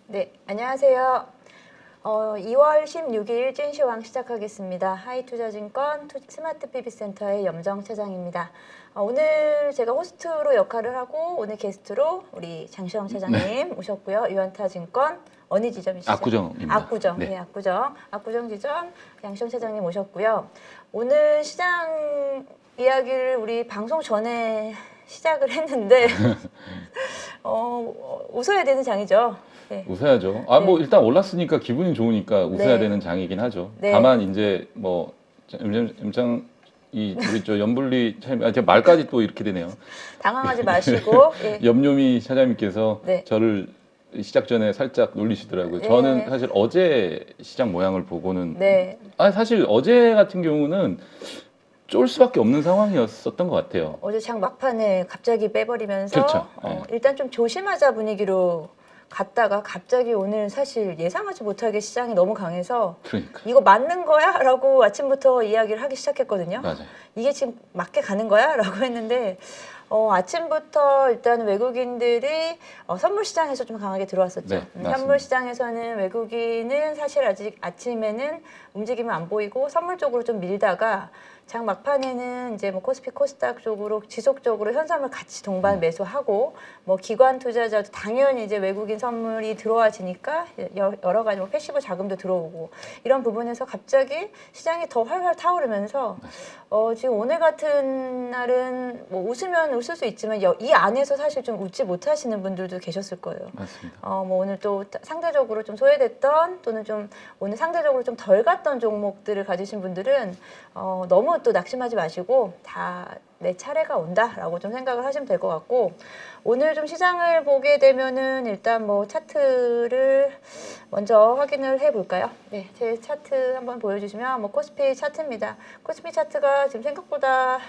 네, 안녕하세요. 2월 16일 찐시황 시작하겠습니다. 하이투자증권 스마트 PB센터의 염정 차장입니다. 오늘 제가 호스트로 역할을 하고 오늘 게스트로 우리 장시황 차장님 오셨고요. 유한타증권 어느 지점이시죠? 압구정입니다. 압구정, 네. 네, 압구정 지점 양시황 차장님 오셨고요. 오늘 시장 이야기를 우리 방송 전에 시작을 했는데 웃어야 되는 장이죠. 네. 웃어야죠. 뭐 일단 올랐으니까 기분이 좋으니까 웃어야 되는 장이긴 하죠. 네. 다만 이제 뭐 염장 우리 연불리 제 말까지 또 이렇게 되네요. 당황하지 마시고 예. 염요미 차장님께서 네. 저를 시작 전에 살짝 놀리시더라고요. 네. 저는 사실 어제 시장 모양을 보고는 네. 사실 어제 같은 경우는 쫄 수밖에 없는 상황이었었던 것 같아요. 어제 장 막판에 갑자기 빼버리면서 그렇죠. 네. 일단 좀 조심하자 분위기로 갔다가 갑자기 오늘 사실 예상하지 못하게 시장이 너무 강해서 그러니까. 이거 맞는 거야? 라고 아침부터 이야기를 하기 시작했거든요. 맞아요. 이게 지금 맞게 가는 거야? 라고 했는데 아침부터 일단 외국인들이 선물 시장에서 좀 강하게 들어왔었죠. 네, 맞습니다. 선물 시장에서는 외국인은 사실 아직 아침에는 움직임은 안 보이고 선물 쪽으로 좀 밀다가 장 막판에는 이제 뭐 코스피 코스닥 쪽으로 지속적으로 현선물 같이 동반 매수하고 뭐 기관 투자자도 당연히 이제 외국인 선물이 들어와지니까 여러 가지 뭐 패시브 자금도 들어오고 이런 부분에서 갑자기 시장이 더 활활 타오르면서 지금 오늘 같은 날은 뭐 웃으면 웃을 수 있지만 이 안에서 사실 좀 웃지 못하시는 분들도 계셨을 거예요. 맞습니다. 뭐 오늘 또 상대적으로 좀 소외됐던 또는 좀 오늘 상대적으로 좀 덜 갔던 종목들을 가지신 분들은 너무 또 낙심하지 마시고 다 내 차례가 온다라고 좀 생각을 하시면 될 것 같고 오늘 좀 시장을 보게 되면은 일단 뭐 차트를 먼저 확인을 해볼까요? 네, 제 차트 한번 보여주시면 뭐 코스피 차트입니다. 코스피 차트가 지금 생각보다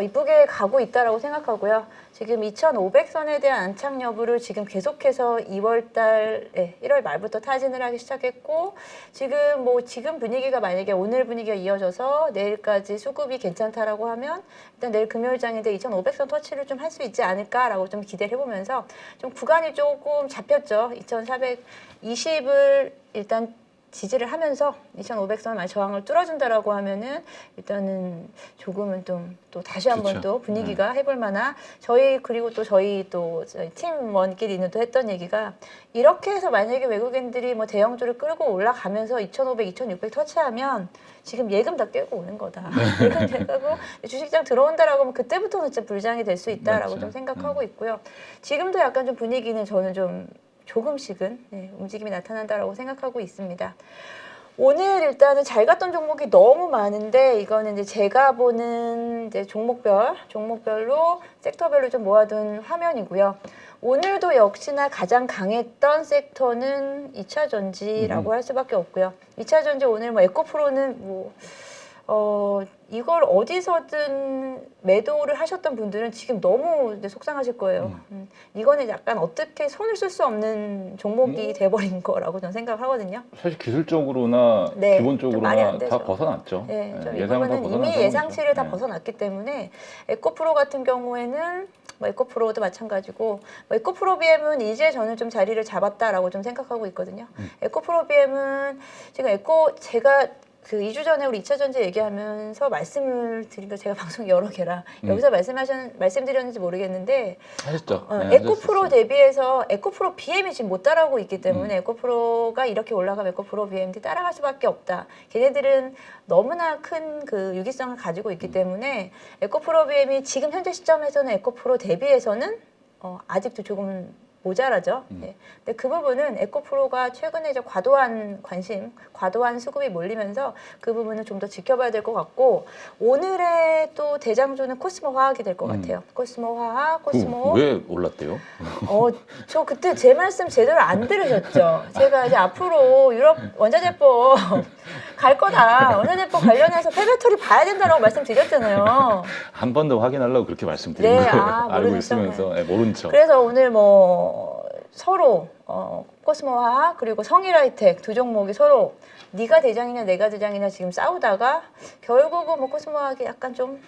이쁘게 가고 있다라고 생각하고요. 지금 2,500선에 대한 안착 여부를 지금 계속해서 1월 말부터 타진을 하기 시작했고 지금 분위기가 만약에 오늘 분위기가 이어져서 내일까지 수급이 괜찮다라고 하면 일단 내일 금요일장인데 2,500선 터치를 좀 할 수 있지 않을까라고 좀 기대를 해보면서 좀 구간이 조금 잡혔죠. 2,420을 일단 지지를 하면서 2,500선 저항을 뚫어준다라고 하면은 일단은 조금은 좀 또 다시 한번 또 분위기가 해볼 만한 그리고 또 저희 팀원끼리는 또 했던 얘기가 이렇게 해서 만약에 외국인들이 뭐 대형주를 끌고 올라가면서 2,500, 2,600 터치하면 지금 예금 다 깨고 오는 거다. 예금 깨고 주식장 들어온다라고 하면 그때부터는 진짜 불장이 될 수 있다라고 좀 생각하고 있고요. 지금도 약간 좀 분위기는 저는 좀 조금씩은 움직임이 나타난다라고 생각하고 있습니다. 오늘 일단은 잘 갔던 종목이 너무 많은데 이거는 이제 제가 보는 이제 종목별로 섹터별로 좀 모아둔 화면이고요. 오늘도 역시나 가장 강했던 섹터는 2차 전지라고 할 수밖에 없고요. 2차 전지 오늘 뭐 에코프로는 이걸 어디서든 매도를 하셨던 분들은 지금 너무 속상하실 거예요. 이거는 약간 어떻게 손을 쓸 수 없는 종목이 돼버린 거라고 저는 생각을 하거든요. 사실 기술적으로나 기본적으로나 다 벗어났죠. 네, 예상을 다 이거는 벗어난 이미 예상치를 다 네. 벗어났기 때문에 에코프로 같은 경우에는 뭐 에코프로도 마찬가지고 뭐 에코프로 BM은 이제 저는 좀 자리를 잡았다라고 좀 생각하고 있거든요. 에코프로 BM은 지금 제가 그 2주 전에 우리 2차 전지 얘기하면서 말씀을 드린 거 제가 방송 여러 개라 여기서 말씀드렸는지 모르겠는데 하셨죠. 에코프로 대비해서 에코프로 BM이 지금 못 따라오고 있기 때문에 에코프로가 이렇게 올라가면 에코프로 BMD 따라갈 수밖에 없다. 걔네들은 너무나 큰 그 유기성을 가지고 있기 때문에 에코프로 BM이 지금 현재 시점에서는 에코프로 대비해서는 아직도 조금 모자라죠. 네. 근데 그 부분은 에코프로가 최근에 이제 과도한 수급이 몰리면서 그 부분은 좀 더 지켜봐야 될 것 같고 오늘의 또 대장주는 코스모 화학이 될 것 같아요. 코스모 화학, 왜 올랐대요? 저 그때 제 말씀 제대로 안 들으셨죠? 제가 이제 앞으로 유럽 원자재법 갈 거다. 원자재법 관련해서 폐배터리 봐야 된다라고 말씀드렸잖아요. 한 번 더 확인하려고 그렇게 말씀드린 거예요. 알고 있으면서 모른 척. 그래서 오늘 서로 코스모 화학 그리고 성일하이텍 두 종목이 서로 네가 대장이냐 내가 대장이냐 지금 싸우다가 결국은 코스모 화학이 약간 좀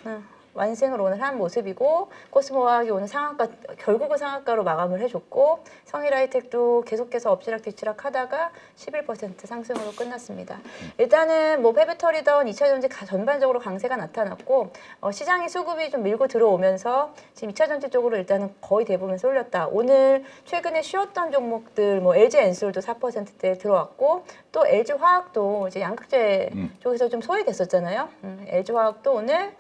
완승을 오늘 한 모습이고 코스모화학이 오늘 상한가 결국은 상한가로 마감을 해줬고 성일하이텍도 계속해서 엎치락뒤치락 하다가 11% 상승으로 끝났습니다. 일단은 뭐 페베터리던 2차전지 전반적으로 강세가 나타났고 시장이 수급이 좀 밀고 들어오면서 지금 2차전지 쪽으로 일단은 거의 대부분 쏠렸다. 오늘 최근에 쉬었던 종목들 뭐 LG 엔솔도 4%대 들어왔고 또 LG 화학도 이제 양극재 쪽에서 좀 소외됐었잖아요. LG 화학도 오늘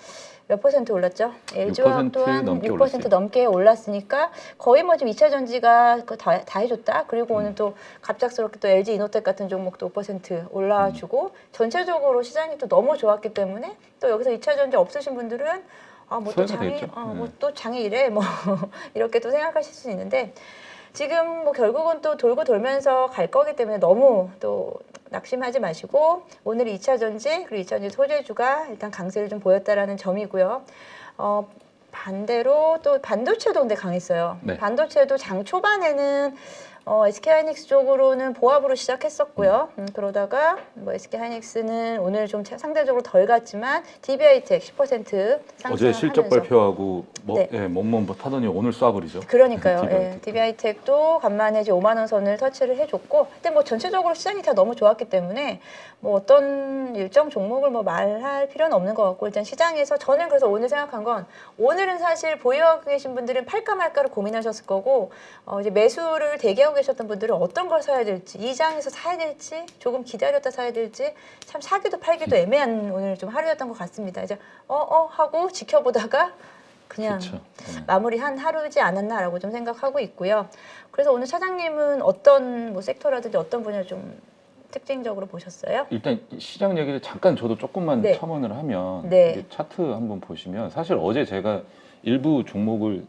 몇 퍼센트 올랐죠? LG 화학도 한 6% 넘게 올랐으니까 거의 뭐 지금 2차 전지가 다 해줬다. 그리고 오늘 또 갑작스럽게 또 LG 이노텍 같은 종목도 5% 올라주고 전체적으로 시장이 또 너무 좋았기 때문에 또 여기서 2차 전지 없으신 분들은 뭐 또 장이 이래 뭐 이렇게 또 생각하실 수 있는데 지금 뭐 결국은 또 돌고 돌면서 갈 거기 때문에 너무 또 낙심하지 마시고 오늘 2차 전지 그리고 2차 전지 소재주가 일단 강세를 좀 보였다라는 점이고요. 반대로 또 반도체도 근데 강했어요. 네. 반도체도 장 초반에는 SK하이닉스 쪽으로는 보합으로 시작했었고요. 그러다가 뭐 SK하이닉스는 오늘 좀 상대적으로 덜 갔지만 DB하이텍 10% 상승하면서 어제 실적 발표하고 몸몸 타더니 오늘 쏴버리죠. 그러니까요. DB하이텍도 간만에 이제 5만 원 선을 터치를 해줬고, 근데 뭐 전체적으로 시장이 다 너무 좋았기 때문에 뭐 어떤 일정 종목을 뭐 말할 필요는 없는 것 같고 일단 시장에서 저는 그래서 오늘 생각한 건 오늘은 사실 보유하고 계신 분들은 팔까 말까를 고민하셨을 거고 이제 매수를 대기하고 계셨던 분들은 어떤 걸 사야 될지 이 장에서 사야 될지 조금 기다렸다 사야 될지 참 사기도 팔기도 애매한 오늘 좀 하루였던 것 같습니다. 이제 하고 지켜보다가 그냥 마무리한 하루지 않았나라고 좀 생각하고 있고요. 그래서 오늘 차장님은 어떤 뭐 섹터라든지 어떤 분야를 좀 특징적으로 보셨어요? 일단 시장 얘기를 잠깐 저도 조금만 첨언을 하면 이게 차트 한번 보시면 사실 어제 제가 일부 종목을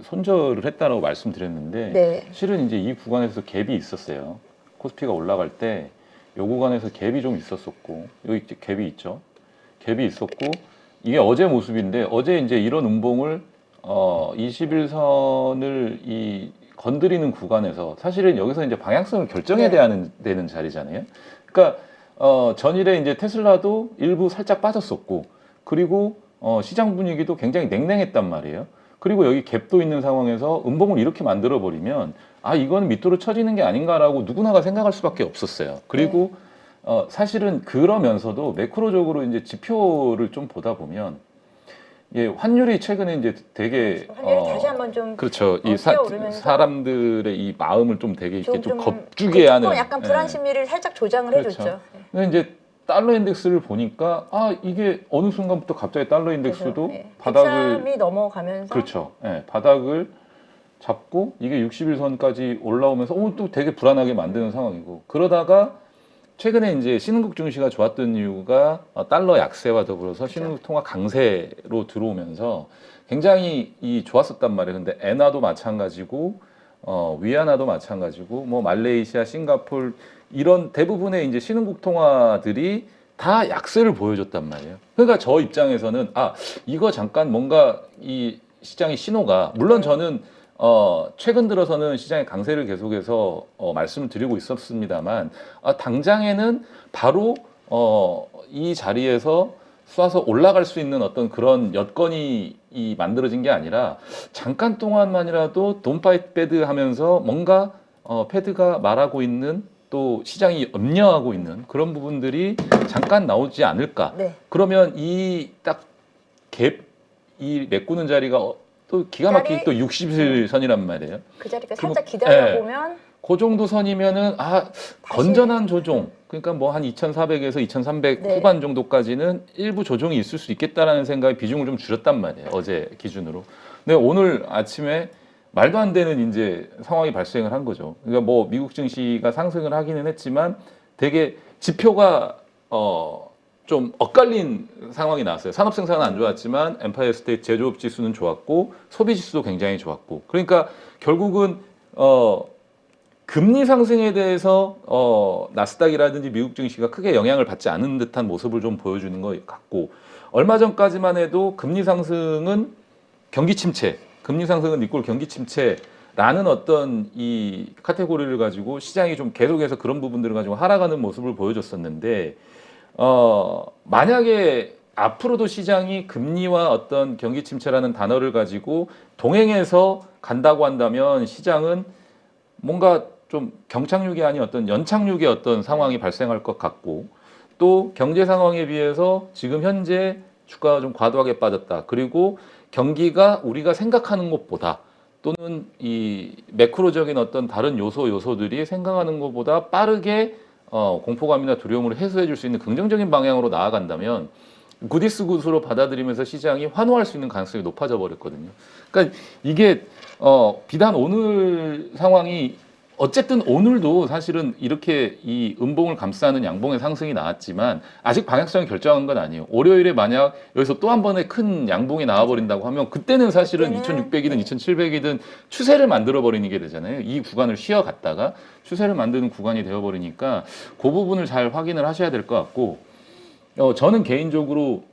손절을 했다라고 말씀드렸는데 실은 이제 이 구간에서 갭이 있었어요. 코스피가 올라갈 때 이 구간에서 갭이 좀 있었었고 여기 갭이 있죠. 갭이 있었고 이게 어제 모습인데 어제 이제 이런 음봉을 21선을 건드리는 구간에서 사실은 여기서 이제 방향성을 결정해야 되는 자리잖아요. 그러니까 전일에 이제 테슬라도 일부 살짝 빠졌었고 그리고 시장 분위기도 굉장히 냉랭했단 말이에요. 그리고 여기 갭도 있는 상황에서 음봉을 이렇게 만들어 버리면 이건 밑으로 쳐지는 게 아닌가라고 누구나가 생각할 수밖에 없었어요. 그리고 사실은 그러면서도 매크로적으로 이제 지표를 좀 보다 보면 환율이 최근에 이제 되게 환율이 다시 한번 좀 그렇죠. 사람들의 이 마음을 좀 되게 이렇게 좀 겁주게 하는 약간 불안 심리를 살짝 조장을 해줬죠. 근데 이제 달러 인덱스를 보니까 이게 어느 순간부터 갑자기 달러 인덱스도 바닥을 103이 넘어가면서 그렇죠. 바닥을 잡고 이게 61선까지 올라오면서 또 되게 불안하게 만드는 상황이고 그러다가 최근에 이제 신흥국 증시가 좋았던 이유가 달러 약세와 더불어서 신흥국 통화 강세로 들어오면서 굉장히 좋았었단 말이에요. 근데 엔화도 마찬가지고 위안화도 마찬가지고 뭐 말레이시아, 싱가포르 이런 대부분의 이제 신흥국 통화들이 다 약세를 보여줬단 말이에요. 그러니까 저 입장에서는 이거 잠깐 뭔가 이 시장의 신호가 물론 저는 최근 들어서는 시장의 강세를 계속해서 말씀을 드리고 있었습니다만 당장에는 바로 이 자리에서 쏴서 올라갈 수 있는 어떤 그런 여건이 만들어진 게 아니라 잠깐 동안만이라도 돈 파이트 배드 하면서 뭔가 패드가 말하고 있는 또 시장이 염려하고 있는 그런 부분들이 잠깐 나오지 않을까. 그러면 이 딱 갭 메꾸는 자리가 또 기가 막히게 또 60일선이란 말이에요. 그 자리가 살짝 기다려보면 그 정도 선이면은 건전한 조정 그러니까 뭐 한 2,400에서 2,300 후반 정도까지는 일부 조정이 있을 수 있겠다라는 생각에 비중을 좀 줄였단 말이에요. 어제 기준으로. 근데 오늘 아침에 말도 안 되는 이제 상황이 발생을 한 거죠. 그러니까 뭐 미국 증시가 상승을 하기는 했지만 되게 지표가 좀 엇갈린 상황이 나왔어요. 산업 생산은 안 좋았지만 엠파이어 스테이트 제조업 지수는 좋았고 소비 지수도 굉장히 좋았고 그러니까 결국은 금리 상승에 대해서 나스닥이라든지 미국 증시가 크게 영향을 받지 않은 듯한 모습을 좀 보여주는 것 같고 얼마 전까지만 해도 금리 상승은 경기 침체, 금리 상승은 이꼴 경기 침체라는 어떤 이 카테고리를 가지고 시장이 좀 계속해서 그런 부분들을 가지고 하락하는 모습을 보여줬었는데 만약에 앞으로도 시장이 금리와 어떤 경기 침체라는 단어를 가지고 동행해서 간다고 한다면 시장은 뭔가 좀 경착륙이 아닌 어떤 연착륙의 어떤 상황이 발생할 것 같고 또 경제 상황에 비해서 지금 현재 주가가 좀 과도하게 빠졌다. 그리고 경기가 우리가 생각하는 것보다 또는 이 매크로적인 어떤 다른 요소들이 생각하는 것보다 빠르게 공포감이나 두려움을 해소해 줄 수 있는 긍정적인 방향으로 나아간다면 굿이스 굿으로 받아들이면서 시장이 환호할 수 있는 가능성이 높아져 버렸거든요. 그러니까 이게 비단 오늘 상황이 어쨌든 오늘도 사실은 이렇게 이 음봉을 감싸는 양봉의 상승이 나왔지만 아직 방향성을 결정한 건 아니에요. 월요일에 만약 여기서 또 한 번의 큰 양봉이 나와버린다고 하면 그때는 사실은 그때는 2600이든 2700이든 추세를 만들어 버리는 게 되잖아요. 이 구간을 쉬어갔다가 추세를 만드는 구간이 되어버리니까 그 부분을 잘 확인을 하셔야 될 것 같고 저는 개인적으로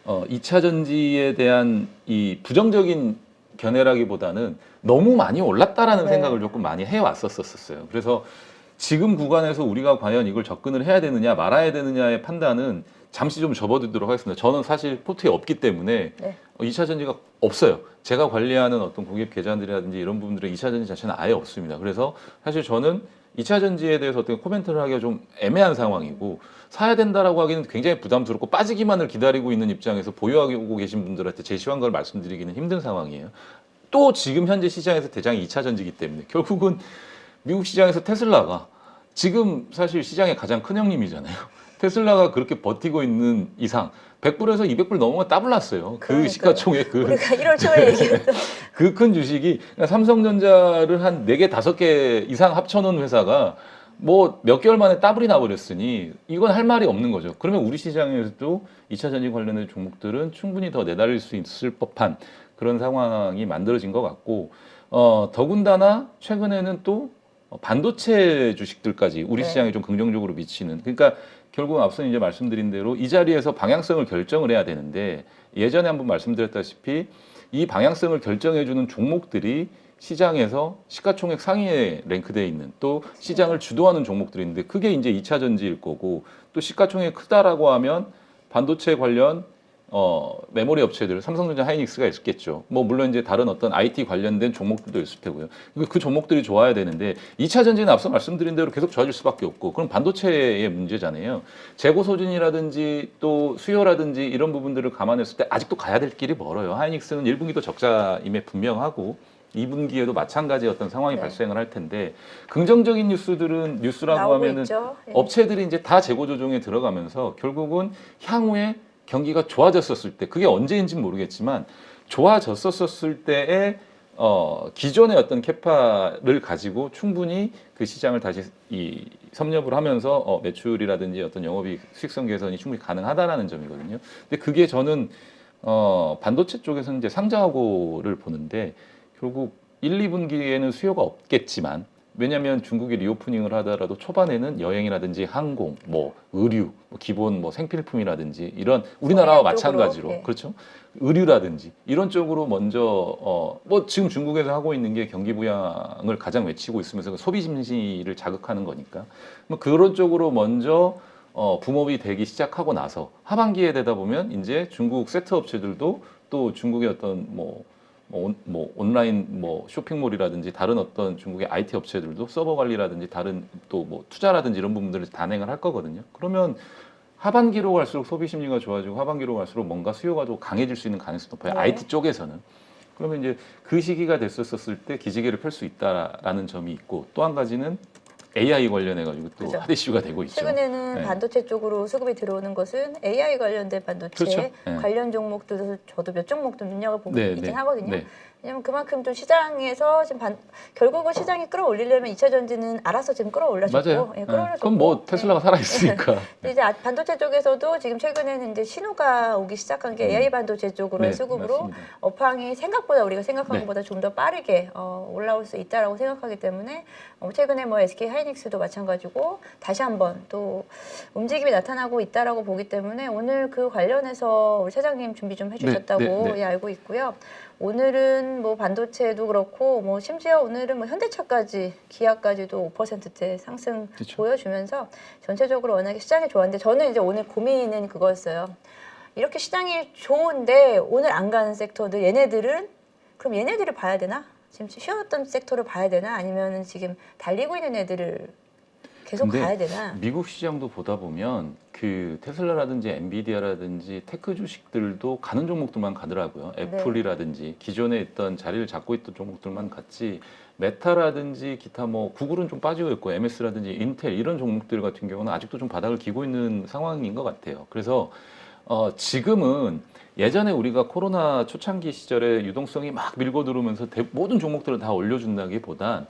2차 전지에 대한 이 부정적인 견해라기보다는 너무 많이 올랐다라는 네. 생각을 조금 많이 해왔었어요. 그래서 지금 구간에서 우리가 과연 이걸 접근을 해야 되느냐 말아야 되느냐의 판단은 잠시 좀 접어두도록 하겠습니다. 저는 사실 포트에 없기 때문에 네. 2차 전지가 없어요. 제가 관리하는 어떤 고객 계좌들이라든지 이런 부분들은 2차 전지 자체는 아예 없습니다. 그래서 사실 저는 2차 전지에 대해서 어떻게 코멘트를 하기가 좀 애매한 상황이고 사야 된다라고 하기는 굉장히 부담스럽고 빠지기만을 기다리고 있는 입장에서 보유하고 계신 분들한테 제시한 걸 말씀드리기는 힘든 상황이에요. 또 지금 현재 시장에서 대장이 2차 전지이기 때문에 결국은 미국 시장에서 테슬라가 지금 사실 시장의 가장 큰 형님이잖아요. 테슬라가 그렇게 버티고 있는 이상 100불에서 200불 넘으면 따블났어요. 그 그러니까요. 시가총액 우리가 1월 초에 얘기했던 그 큰 주식이 삼성전자를 한 4개, 5개 이상 합쳐놓은 회사가 뭐 몇 개월 만에 따블이 나버렸으니 이건 할 말이 없는 거죠. 그러면 우리 시장에서도 2차 전지 관련된 종목들은 충분히 더 내달릴 수 있을 법한 그런 상황이 만들어진 것 같고 더군다나 최근에는 또 반도체 주식들까지 우리 네. 시장에 좀 긍정적으로 미치는 그러니까 결국 앞서 이제 말씀드린 대로 이 자리에서 방향성을 결정을 해야 되는데 예전에 한번 말씀드렸다시피 이 방향성을 결정해주는 종목들이 시장에서 시가총액 상위에 랭크되어 있는 또 시장을 주도하는 종목들이 있는데 그게 이제 2차 전지일 거고 또 시가총액이 크다라고 하면 반도체 관련 메모리 업체들 삼성전자 하이닉스가 있겠죠. 뭐 물론 이제 다른 어떤 IT 관련된 종목들도 있을 테고요. 그 종목들이 좋아야 되는데 2차 전지는 앞서 말씀드린 대로 계속 좋아질 수밖에 없고 그럼 반도체의 문제잖아요. 재고 소진이라든지 또 수요라든지 이런 부분들을 감안했을 때 아직도 가야 될 길이 멀어요. 하이닉스는 1분기도 적자임에 분명하고 2분기에도 마찬가지 어떤 상황이 네. 발생을 할 텐데 긍정적인 뉴스들은 뉴스라고 나오고 하면은 있죠. 예. 업체들이 이제 다 재고 조정에 들어가면서 결국은 향후에 경기가 좋아졌었을 때 그게 언제인지는 모르겠지만 좋아졌었을 때의 기존의 어떤 캐파를 가지고 충분히 그 시장을 다시 이 섭렵을 하면서 매출이라든지 어떤 영업이익 수익성 개선이 충분히 가능하다라는 점이거든요. 근데 그게 저는 반도체 쪽에서는 이제 상장하고를 보는데 결국 1, 2분기에는 수요가 없겠지만 왜냐하면 중국이 리오프닝을 하더라도 초반에는 여행이라든지 항공, 뭐 의류, 뭐 기본 뭐 생필품이라든지 이런 우리나라와 통일 쪽으로, 마찬가지로 예. 그렇죠. 의류라든지 이런 쪽으로 먼저 뭐 지금 중국에서 하고 있는 게 경기 부양을 가장 외치고 있으면서 소비 심리를 자극하는 거니까 뭐 그런 쪽으로 먼저 붐업이 되기 시작하고 나서 하반기에 되다 보면 이제 중국 세트 업체들도 또 중국의 어떤 뭐 온라인 뭐 쇼핑몰이라든지 다른 어떤 중국의 IT 업체들도 서버 관리라든지 다른 또 뭐 투자라든지 이런 부분들을 단행을 할 거거든요. 그러면 하반기로 갈수록 소비 심리가 좋아지고 하반기로 갈수록 뭔가 수요가 더 강해질 수 있는 가능성이 높아요. 네. IT 쪽에서는. 그러면 이제 그 시기가 됐었을 때 기지개를 펼 수 있다라는 점이 있고 또 한 가지는 AI 관련해 가지고 또 그죠. 핫 이슈가 되고 있죠. 최근에는 네. 반도체 쪽으로 수급이 들어오는 것은 AI 관련된 반도체 그렇죠. 네. 관련 종목들도 저도 몇 종목도 눈여겨보고 네, 있긴 네, 하거든요. 네. 왜냐면 그만큼 좀 시장에서 지금 결국은 시장이 끌어올리려면 2차 전지는 알아서 지금 끌어올려줬고, 맞아요. 예, 네. 끌어올려줬고. 그건 뭐 테슬라가 살아 있으니까. 근데 이제 반도체 쪽에서도 지금 최근에는 이제 신호가 오기 시작한 게 AI 반도체 쪽으로의 네, 수급으로 맞습니다. 업황이 생각보다 우리가 생각한 네. 것보다 좀 더 빠르게 올라올 수 있다라고 생각하기 때문에 최근에 뭐 SK 하이닉스도 마찬가지고 다시 한번 또 움직임이 나타나고 있다라고 보기 때문에 오늘 그 관련해서 우리 차장님 준비 좀 해주셨다고 예, 알고 있고요. 오늘은 뭐 반도체도 그렇고 뭐 심지어 오늘은 뭐 현대차까지 기아까지도 5%대 상승 그쵸. 보여주면서 전체적으로 워낙에 시장이 좋았는데 저는 이제 오늘 고민은 그거였어요. 이렇게 시장이 좋은데 오늘 안 가는 섹터들 얘네들은 그럼 얘네들을 봐야 되나? 지금 쉬었던 섹터를 봐야 되나? 아니면 지금 달리고 있는 애들을 계속 근데 봐야 되나? 미국 시장도 보다 보면 그 테슬라라든지 엔비디아라든지 테크 주식들도 가는 종목들만 가더라고요. 애플이라든지 기존에 있던 자리를 잡고 있던 종목들만 갔지 메타라든지 기타 뭐 구글은 좀 빠지고 있고 MS라든지 인텔 이런 종목들 같은 경우는 아직도 좀 바닥을 기고 있는 상황인 것 같아요. 그래서 지금은 예전에 우리가 코로나 초창기 시절에 유동성이 막 밀고 들어오면서 모든 종목들을 다 올려준다기보단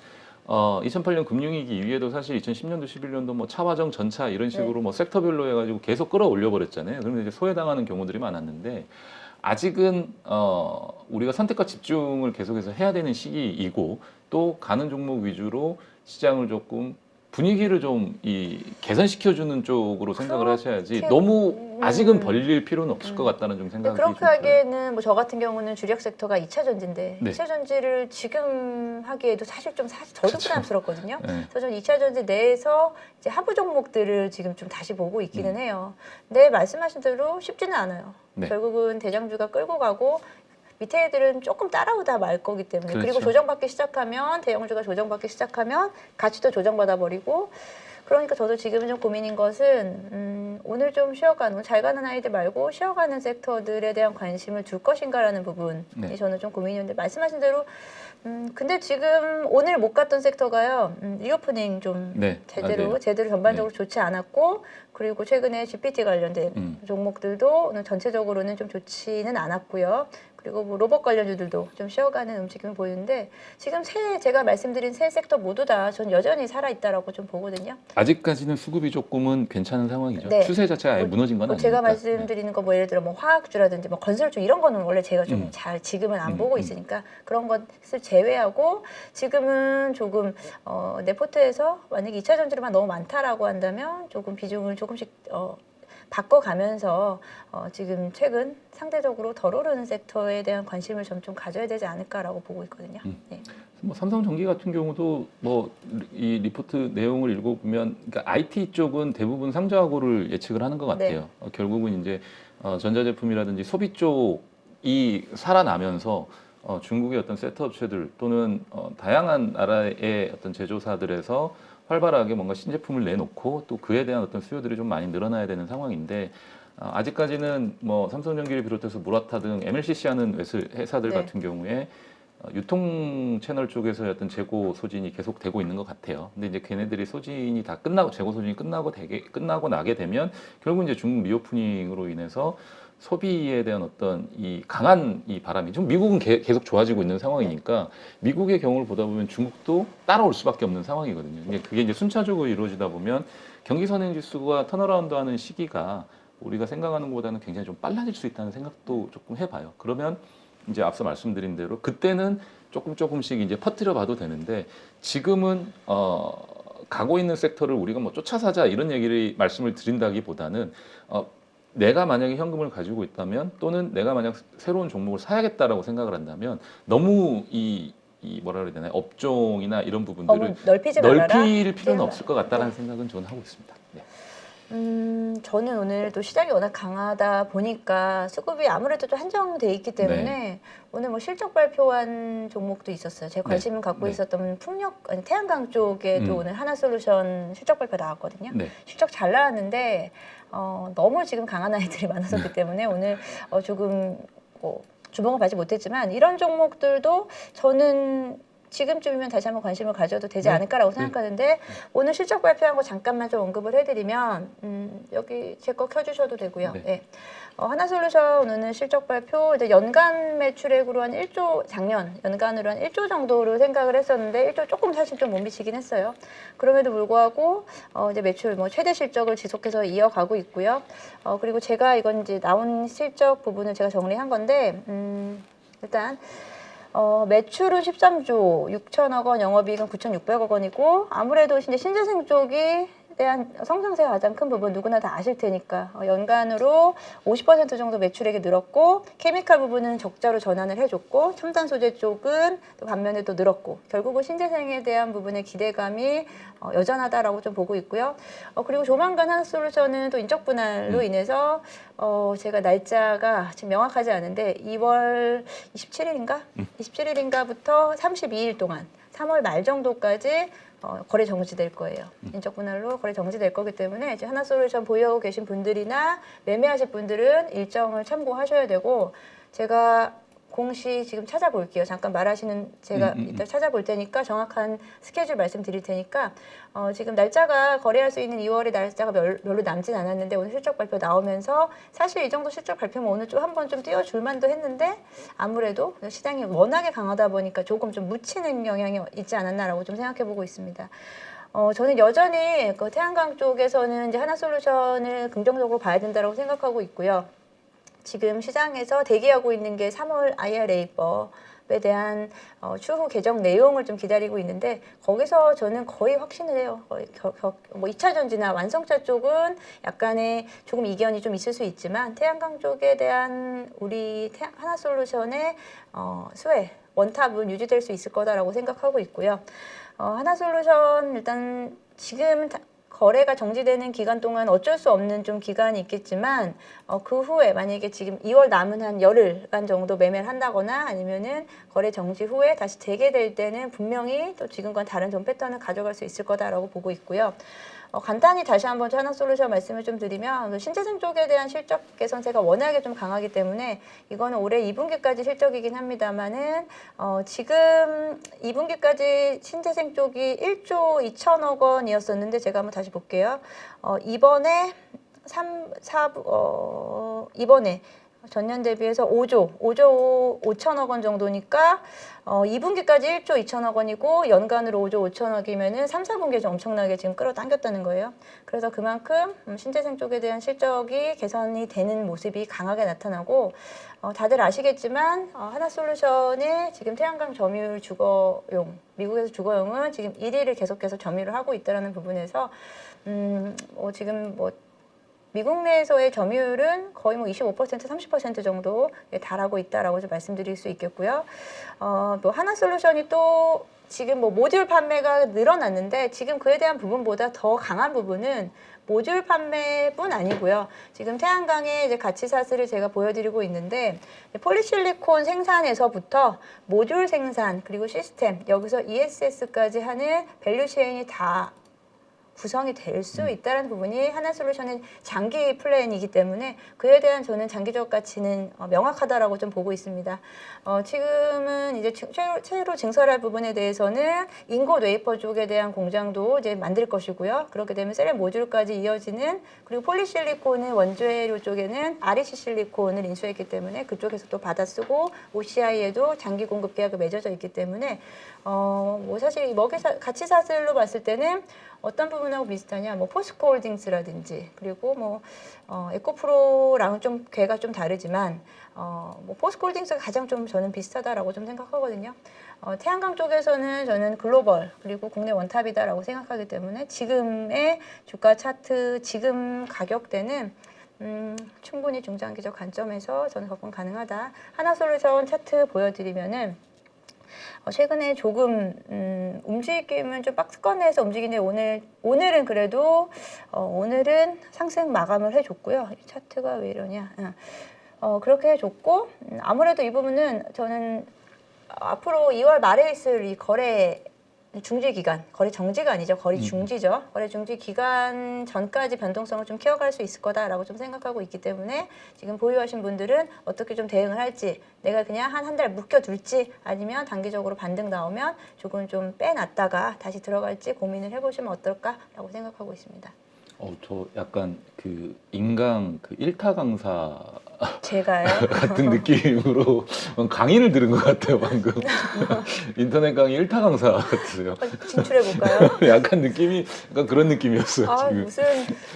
2008년 금융위기 이후에도 사실 2010년도, 11년도 뭐 차화정, 전차 이런 식으로 네. 뭐 섹터별로 해가지고 계속 끌어올려 버렸잖아요. 그런데 이제 소외당하는 경우들이 많았는데 아직은 우리가 선택과 집중을 계속해서 해야 되는 시기이고 또 가는 종목 위주로 시장을 조금 분위기를 좀 개선시켜주는 쪽으로 생각을 하셔야지 너무 아직은 벌릴 필요는 없을 것 같다는 좀 근데 생각이 그렇게 좀 들어요. 하기에는 뭐 저 같은 경우는 주력 섹터가 2차 전지인데 네. 2차 전지를 지금 하기에도 사실 저도 그렇죠. 부담스럽거든요. 네. 그래서 저는 2차 전지 내에서 이제 하부 종목들을 지금 좀 다시 보고 있기는 음. 해요. 근데 말씀하신 대로 쉽지는 않아요. 네. 결국은 대장주가 끌고 가고 밑에 애들은 조금 따라오다 말 거기 때문에 그리고 그렇죠. 조정받기 시작하면 대형주가 조정받기 시작하면 가치도 조정받아 버리고 그러니까 저도 지금은 좀 고민인 것은 오늘 좀 쉬어가는 잘 가는 아이들 말고 쉬어가는 섹터들에 대한 관심을 둘 것인가라는 부분이 네. 저는 좀 고민이었는데 말씀하신 대로 근데 지금 오늘 못 갔던 섹터가요 리오프닝 좀 네, 맞아요. 제대로 전반적으로 좋지 않았고 그리고 최근에 GPT 관련된 종목들도 오늘 전체적으로는 좀 좋지는 않았고요. 그리고 뭐 로봇 관련주들도 좀 쉬어가는 움직임을 보이는데 지금 제가 말씀드린 세 섹터 모두 다 전 여전히 살아있다라고 좀 보거든요. 아직까지는 수급이 조금은 괜찮은 상황이죠. 네. 추세 자체가 아예 무너진 건 뭐 아니니까. 제가 말씀드리는 거 뭐 예를 들어 뭐 화학주라든지 뭐 건설주 이런 거는 원래 제가 좀 잘 지금은 안 보고 있으니까 그런 것을 제외하고 지금은 조금 내 포트에서 만약에 2차 전지로만 너무 많다라고 한다면 조금 비중을 조금씩 바꿔가면서 지금 최근 상대적으로 덜 오르는 섹터에 대한 관심을 좀 가져야 되지 않을까라고 보고 있거든요. 네. 뭐 삼성전기 같은 경우도 뭐 이 리포트 내용을 읽어보면 그러니까 IT 쪽은 대부분 상저하고를 예측을 하는 것 같아요. 네. 결국은 이제 전자제품이라든지 소비 쪽이 살아나면서 중국의 어떤 셋업체들 또는 다양한 나라의 어떤 제조사들에서 활발하게 뭔가 신제품을 내놓고 또 그에 대한 어떤 수요들이 좀 많이 늘어나야 되는 상황인데 아직까지는 뭐 삼성전기를 비롯해서 무라타 등 MLCC 하는 회사들 네. 같은 경우에 유통 채널 쪽에서의 어떤 재고 소진이 계속 되고 있는 것 같아요. 근데 이제 걔네들이 소진이 다 끝나고 재고 소진이 끝나고 나게 되면 결국 이제 중국 리오프닝으로 인해서 소비에 대한 어떤 이 강한 이 바람이 좀 미국은 계속 좋아지고 있는 상황이니까 미국의 경우를 보다 보면 중국도 따라올 수밖에 없는 상황이거든요. 근데 그게 이제 순차적으로 이루어지다 보면 경기 선행 지수가 턴어라운드하는 시기가 우리가 생각하는 것보다는 굉장히 좀 빨라질 수 있다는 생각도 조금 해봐요. 그러면 이제 앞서 말씀드린 대로 그때는 조금씩 이제 퍼뜨려 봐도 되는데 지금은 가고 있는 섹터를 우리가 뭐 쫓아 사자 이런 말씀을 드린다기보다는 내가 만약에 현금을 가지고 있다면 또는 내가 만약 새로운 종목을 사야겠다라고 생각을 한다면 너무 이 뭐라 그래야 되나요? 업종이나 이런 부분들을 넓히지 말아라. 넓힐 필요는 없을 것 같다라는 생각은 저는 하고 있습니다. 네. 저는 오늘 또 시장이 워낙 강하다 보니까 수급이 아무래도 좀 한정돼 있기 때문에 오늘 뭐 실적 발표한 종목도 있었어요. 제가 관심을 갖고 있었던 태양광 쪽에도 오늘 하나솔루션 실적 발표 나왔거든요. 네. 실적 잘 나왔는데 너무 지금 강한 아이들이 많았었기 때문에 오늘 조금 뭐 주목을 받지 못했지만 이런 종목들도 저는 지금쯤이면 다시 한번 관심을 가져도 되지 않을까라고 생각하는데 오늘 실적 발표한 거 잠깐만 좀 언급을 해드리면 여기 제 거 켜주셔도 되고요. 네. 하나솔루션 오늘 실적 발표 이제 연간 매출액으로 한 1조 작년 연간으로 한 1조 정도로 생각을 했었는데 1조 조금 사실 좀 못 미치긴 했어요. 그럼에도 불구하고 이제 매출 뭐 최대 실적을 지속해서 이어가고 있고요. 그리고 제가 이건 이제 나온 실적 부분을 제가 정리한 건데 일단 매출은 13조 6천억 원, 영업이익은 9,600억 원이고 아무래도 이제 신재생 쪽이 대한 성장세가 가장 큰 부분 누구나 다 아실 테니까 연간으로 50% 정도 매출액이 늘었고 케미칼 부분은 적자로 전환을 해줬고 첨단 소재 쪽은 또 반면에 또 늘었고 결국은 신재생에 대한 부분의 기대감이 여전하다라고 좀 보고 있고요. 그리고 조만간 하나솔루션은 또 인적 분할로 인해서 제가 날짜가 지금 명확하지 않은데 2월 27일인가? 27일인가부터 32일 동안 3월 말 정도까지 거래 정지될 거예요. 인적 분할로 거래 정지될 거기 때문에 이제 하나솔루션 보유하고 계신 분들이나 매매하실 분들은 일정을 참고하셔야 되고 제가 공시 지금 찾아볼게요. 잠깐 말하시는 제가 이따 찾아볼 테니까 정확한 스케줄 말씀드릴 테니까 지금 날짜가 거래할 수 있는 2월의 날짜가 별로 남진 않았는데 오늘 실적 발표 나오면서 사실 이 정도 실적 발표면 오늘 좀 한번 좀 띄워줄 만도 했는데 아무래도 시장이 워낙에 강하다 보니까 조금 좀 묻히는 영향이 있지 않았나라고 좀 생각해 보고 있습니다. 저는 여전히 그 태양광 쪽에서는 이제 하나솔루션을 긍정적으로 봐야 된다고 생각하고 있고요. 지금 시장에서 대기하고 있는 게 3월 IRA법에 대한 추후 개정 내용을 좀 기다리고 있는데 거기서 저는 거의 확신을 해요. 뭐 2차 전지나 완성차 쪽은 약간의 조금 이견이 좀 있을 수 있지만 태양광 쪽에 대한 우리 하나솔루션의 수혜, 원탑은 유지될 수 있을 거다라고 생각하고 있고요. 하나솔루션 일단 지금 거래가 정지되는 기간 동안 어쩔 수 없는 좀 기간이 있겠지만 그 후에 만약에 지금 2월 남은 한 열흘간 정도 매매를 한다거나 아니면은 거래 정지 후에 다시 재개될 때는 분명히 또 지금과는 다른 전 패턴을 가져갈 수 있을 거다라고 보고 있고요. 간단히 다시 한번 하나솔루션 말씀을 좀 드리면 신재생 쪽에 대한 실적 개선세가 워낙에 좀 강하기 때문에 이거는 올해 2분기까지 실적이긴 합니다만은 지금 2분기까지 신재생 쪽이 1조 2천억 원이었었는데 제가 한번 다시 볼게요. 이번에 이번에 전년 대비해서 5조 5천억 원 정도니까 2분기까지 1조 2천억 원이고 연간으로 5조 5천억이면은 3, 4분기에 좀 엄청나게 지금 끌어당겼다는 거예요. 그래서 그만큼 신재생 쪽에 대한 실적이 개선이 되는 모습이 강하게 나타나고 다들 아시겠지만 하나솔루션의 지금 태양광 점유율 주거용 미국에서 주거용은 지금 1위를 계속해서 점유를 하고 있다는 부분에서 지금 미국 내에서의 점유율은 거의 25%, 30% 정도에 달하고 있다라고 좀 말씀드릴 수 있겠고요. 하나솔루션이 또 지금 모듈 판매가 늘어났는데 지금 그에 대한 부분보다 더 강한 부분은 모듈 판매뿐 아니고요. 지금 태양광의 이제 가치사슬을 제가 보여드리고 있는데 폴리실리콘 생산에서부터 모듈 생산 그리고 시스템 여기서 ESS까지 하는 밸류체인이 다 구성이 될 수 있다는 부분이 하나솔루션의 장기 플랜이기 때문에 그에 대한 저는 장기적 가치는 명확하다라고 좀 보고 있습니다. 지금은 이제 최로 증설할 부분에 대해서는 인고 웨이퍼 쪽에 대한 공장도 이제 만들 것이고요. 그렇게 되면 셀 모듈까지 이어지는 그리고 폴리실리콘의 원재료 쪽에는 REC 실리콘을 인수했기 때문에 그쪽에서 또 받아 쓰고 OCI에도 장기 공급 계약이 맺어져 있기 때문에 사실 이 가치 사슬로 봤을 때는 어떤 부분하고 비슷하냐, 포스코홀딩스라든지 그리고 에코프로랑은 좀 궤가 좀 다르지만 포스코홀딩스가 가장 좀 저는 비슷하다라고 좀 생각하거든요. 태양광 쪽에서는 저는 글로벌 그리고 국내 원탑이다라고 생각하기 때문에 지금의 주가 차트 지금 가격대는 충분히 중장기적 관점에서 저는 접근 가능하다. 하나솔루션 차트 보여드리면은 최근에 조금 움직임은 좀 박스권 내에서 움직이는데 오늘은 그래도 오늘은 상승 마감을 해줬고요. 이 차트가 왜 이러냐? 그렇게 해줬고 아무래도 이 부분은 저는 앞으로 2월 말에 있을 이 거래 중지 기간, 거래 정지가 아니죠. 거래 중지죠. 거래 중지 기간 전까지 변동성을 좀 키워갈 수 있을 거다라고 좀 생각하고 있기 때문에 지금 보유하신 분들은 어떻게 좀 대응을 할지 내가 그냥 한 달 묵혀둘지 아니면 단기적으로 반등 나오면 조금 좀 빼놨다가 다시 들어갈지 고민을 해보시면 어떨까라고 생각하고 있습니다. 저 약간 그 인강 그 일타 강사 제가요? 같은 느낌으로 강의를 들은 것 같아요 방금. 인터넷 강의 일타 강사 같으세요. 진출해볼까요? 약간 느낌이 약간 그런 느낌이었어요 지금. 무슨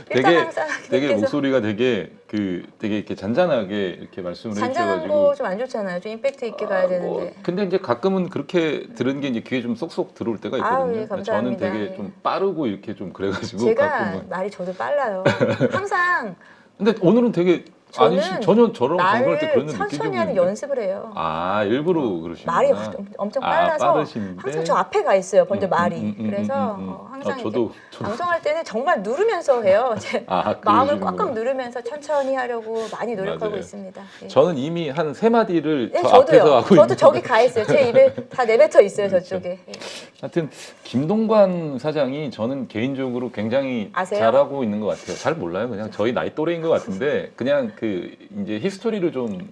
되게 일타 강사 되게 목소리가 되게 그 되게 이렇게 잔잔하게 이렇게 말씀을 잔잔한 해주셔가지고 거 좀 안 좋잖아요. 좀 임팩트 있게 가야 되는데. 근데 이제 가끔은 그렇게 들은 게 이제 귀에 좀 쏙쏙 들어올 때가 있거든요. 예, 감사합니다. 저는 되게 예. 좀 빠르고 이렇게 좀 그래가지고 제가 가끔은. 말이 저도 빨라요. 항상 근데 오늘은 되게 아니 저는 전혀 저랑 방송할 때 말을 그런 일 느낀 적이 천천히 하는 없는데. 연습을 해요. 아 일부러 그러시는구나. 말이 엄청 빨라서 빠르신데. 항상 저 앞에 가 있어요. 먼저 말이. 음. 그래서 항상 저도 이렇게 방송할 때는 정말 누르면서 해요. 제 마음을 그러시는구나. 꽉꽉 누르면서 천천히 하려고 많이 노력하고 맞아요. 있습니다. 예. 저는 이미 한 세 마디를 네, 저 저도요. 앞에서 하고 저도 있는 저기 가 있어요. 제 입에 다 내뱉어 있어요. 그렇죠. 저쪽에. 예. 하여튼 김동관 사장이 저는 개인적으로 굉장히 아세요? 잘하고 있는 것 같아요. 잘 몰라요. 그냥 저희 나이 또래인 것 같은데 그냥 그 이제 히스토리를 좀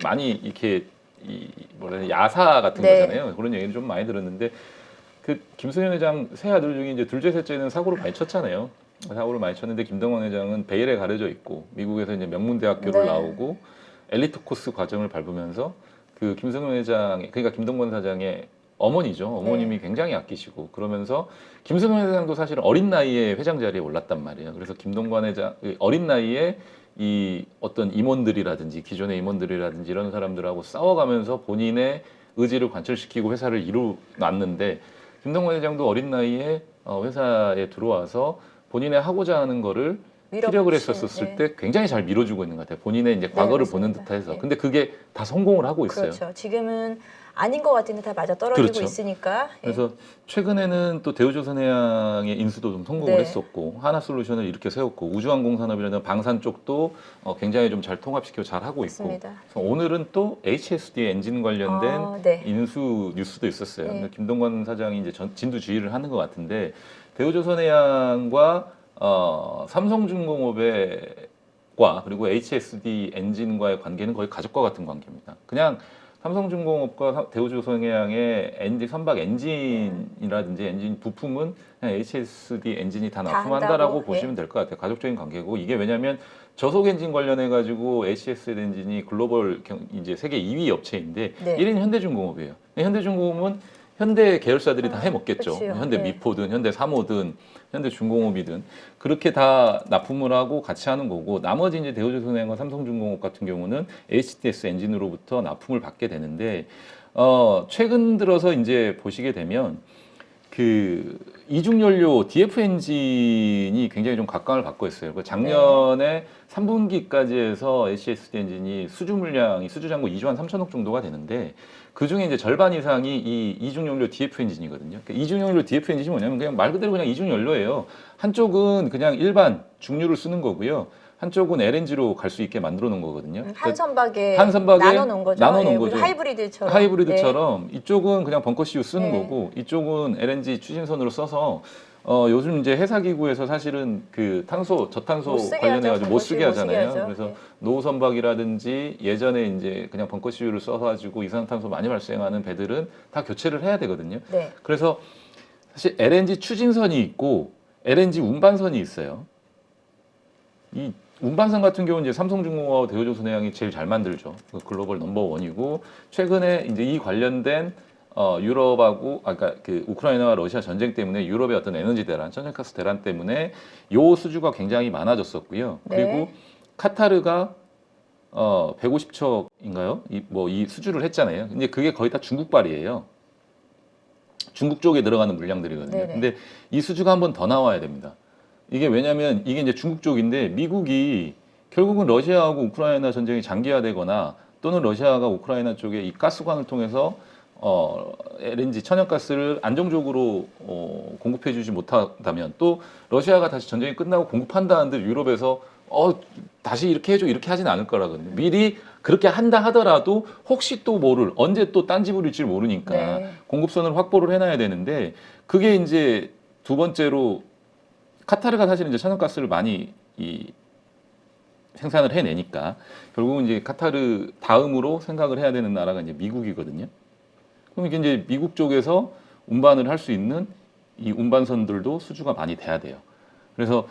많이 이렇게 야사 같은 네. 거잖아요. 그런 얘기를 좀 많이 들었는데 그 김승현 회장 세 아들 중에 이제 둘째 셋째는 사고를 많이 쳤잖아요. 사고를 많이 쳤는데 김동관 회장은 베일에 가려져 있고 미국에서 이제 명문대학교를 네. 나오고 엘리트 코스 과정을 밟으면서 그 김승현 회장 그러니까 김동관 사장의 어머니죠. 어머님이 네. 굉장히 아끼시고 그러면서 김승현 회장도 사실 어린 나이에 회장 자리에 올랐단 말이에요. 그래서 김동관 회장 어린 나이에 이 어떤 임원들이라든지 기존의 임원들이라든지 이런 사람들하고 싸워가면서 본인의 의지를 관철시키고 회사를 이루놨는데 김동관 회장도 어린 나이에 회사에 들어와서 본인의 하고자 하는 거를 피력을 했었을 네. 때 굉장히 잘 밀어주고 있는 것 같아요. 본인의 이제 과거를 보는 맞습니다. 듯해서. 네. 근데 그게 다 성공을 하고 있어요. 그렇죠. 지금은 아닌 것 같은데 다 맞아 떨어지고 그렇죠. 있으니까. 예. 그래서 최근에는 또 대우조선해양의 인수도 좀 성공을 네. 했었고 하나솔루션을 이렇게 세웠고 우주항공산업이라는 방산 쪽도 굉장히 좀 잘 통합시키고 잘 하고 있고 맞습니다. 그래서 오늘은 또 HSD 엔진 관련된 네. 인수 뉴스도 있었어요. 네. 근데 김동관 사장이 이제 진두지휘를 하는 것 같은데 대우조선해양과 삼성중공업과 그리고 HSD 엔진과의 관계는 거의 가족과 같은 관계입니다. 그냥 삼성중공업과 대우조선해양의 선박 엔진이라든지 엔진 부품은 그냥 HSD 엔진이 다 납품한다라고 한다고? 보시면 네. 될 것 같아요. 가족적인 관계고 이게 왜냐하면 저속 엔진 관련해 가지고 HSD 엔진이 글로벌 이제 세계 2위 업체인데 네. 1위는 현대중공업이에요. 현대중공업은 현대 계열사들이 다 해먹겠죠. 그치요. 현대 네. 미포든 현대 사모든 현대중공업이든 그렇게 다 납품을 하고 같이 하는 거고 나머지 이제 대우조선해양과 삼성중공업 같은 경우는 HTS 엔진으로부터 납품을 받게 되는데 최근 들어서 이제 보시게 되면 그 이중연료 DF 엔진이 굉장히 좀 각광을 받고 있어요. 그 작년에 3분기까지 해서 HSD 엔진이 수주 물량이 수주 잔고 2조 한 3천억 정도가 되는데 그 중에 이제 절반 이상이 이 이중연료 DF 엔진이거든요. 그러니까 이중연료 DF 엔진이 뭐냐면 그냥 말 그대로 그냥 이중연료예요. 한쪽은 그냥 일반 중유를 쓰는 거고요. 한쪽은 LNG로 갈 수 있게 만들어 놓은 거거든요. 한 선박에 한 선박에 나눠 놓은 거죠. 나눠 놓은 예, 거죠. 하이브리드처럼. 하이브리드처럼 이쪽은 그냥 벙커CU 쓰는 네. 거고 이쪽은 LNG 추진선으로 써서 요즘 이제 회사기구에서 사실은 그 저탄소 못 쓰게 관련해가지고 하죠. 못 쓰게 못 쓰게 하잖아요. 하죠. 그래서 네. 노선박이라든지 예전에 이제 그냥 벙커CU를 써가지고 이산화탄소 많이 발생하는 배들은 다 교체를 해야 되거든요. 네. 그래서 사실 LNG 추진선이 있고 LNG 운반선이 있어요. 이 운반선 같은 경우는 이제 삼성중공업하고 대우조선해양이 제일 잘 만들죠. 그 글로벌 넘버 원이고 최근에 이제 이 관련된 유럽하고 그러니까 그 우크라이나와 러시아 전쟁 때문에 유럽의 어떤 에너지 대란, 천연가스 대란 때문에 요 수주가 굉장히 많아졌었고요. 네. 그리고 카타르가 150척인가요? 이 수주를 했잖아요. 근데 그게 거의 다 중국발이에요. 중국 쪽에 들어가는 물량들이거든요. 네네. 근데 이 수주가 한 번 더 나와야 됩니다. 이게 왜냐하면 이게 이제 중국 쪽인데 미국이 결국은 러시아하고 우크라이나 전쟁이 장기화되거나 또는 러시아가 우크라이나 쪽에 이 가스관을 통해서 LNG 천연가스를 안정적으로 공급해주지 못한다면 또 러시아가 다시 전쟁이 끝나고 공급한다는데 유럽에서 다시 이렇게 해줘 이렇게 하진 않을 거라거든요. 미리 그렇게 한다 하더라도 혹시 또 모를 언제 또 딴지 부릴지 모르니까 네. 공급선을 확보를 해놔야 되는데 그게 이제 두 번째로 카타르가 사실 이제 천연가스를 많이 생산을 해내니까 결국은 이제 카타르 다음으로 생각을 해야 되는 나라가 이제 미국이거든요. 그럼 이게 이제 미국 쪽에서 운반을 할 수 있는 이 운반선들도 수주가 많이 돼야 돼요. 그래서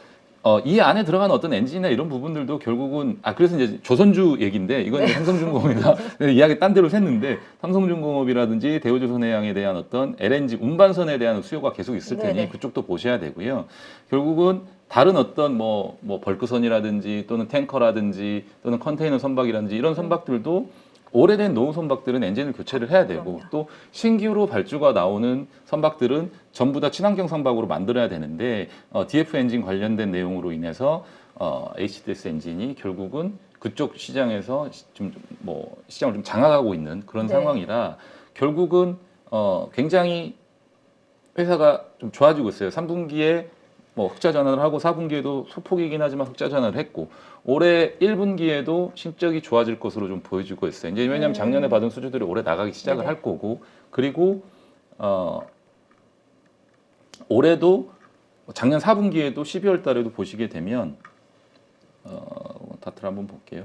이 안에 들어가는 어떤 엔진이나 이런 부분들도 결국은 그래서 이제 조선주 얘기인데 이건 이제 삼성중공업이나 이야기 딴 데로 샜는데 삼성중공업이라든지 대우조선해양에 대한 어떤 LNG 운반선에 대한 수요가 계속 있을 테니 네네. 그쪽도 보셔야 되고요. 결국은 다른 어떤 뭐 벌크선이라든지 또는 탱커라든지 또는 컨테이너 선박이라든지 이런 선박들도 오래된 노후 선박들은 엔진을 교체를 해야 되고 그럼요. 또 신규로 발주가 나오는 선박들은 전부 다 친환경 선박으로 만들어야 되는데 DF 엔진 관련된 내용으로 인해서 HTS 엔진이 결국은 그쪽 시장에서 좀 뭐 시장을 좀 장악하고 있는 그런 네. 상황이라 결국은 굉장히 회사가 좀 좋아지고 있어요. 3분기에 뭐 흑자 전환을 하고 4분기에도 소폭이긴 하지만 흑자 전환을 했고 올해 1분기에도 실적이 좋아질 것으로 좀 보여지고 있어요. 이제 왜냐하면 작년에 받은 수주들이 올해 나가기 시작을 네네. 할 거고 그리고 올해도 작년 4분기에도 12월 달에도 보시게 되면 다트를 한번 볼게요.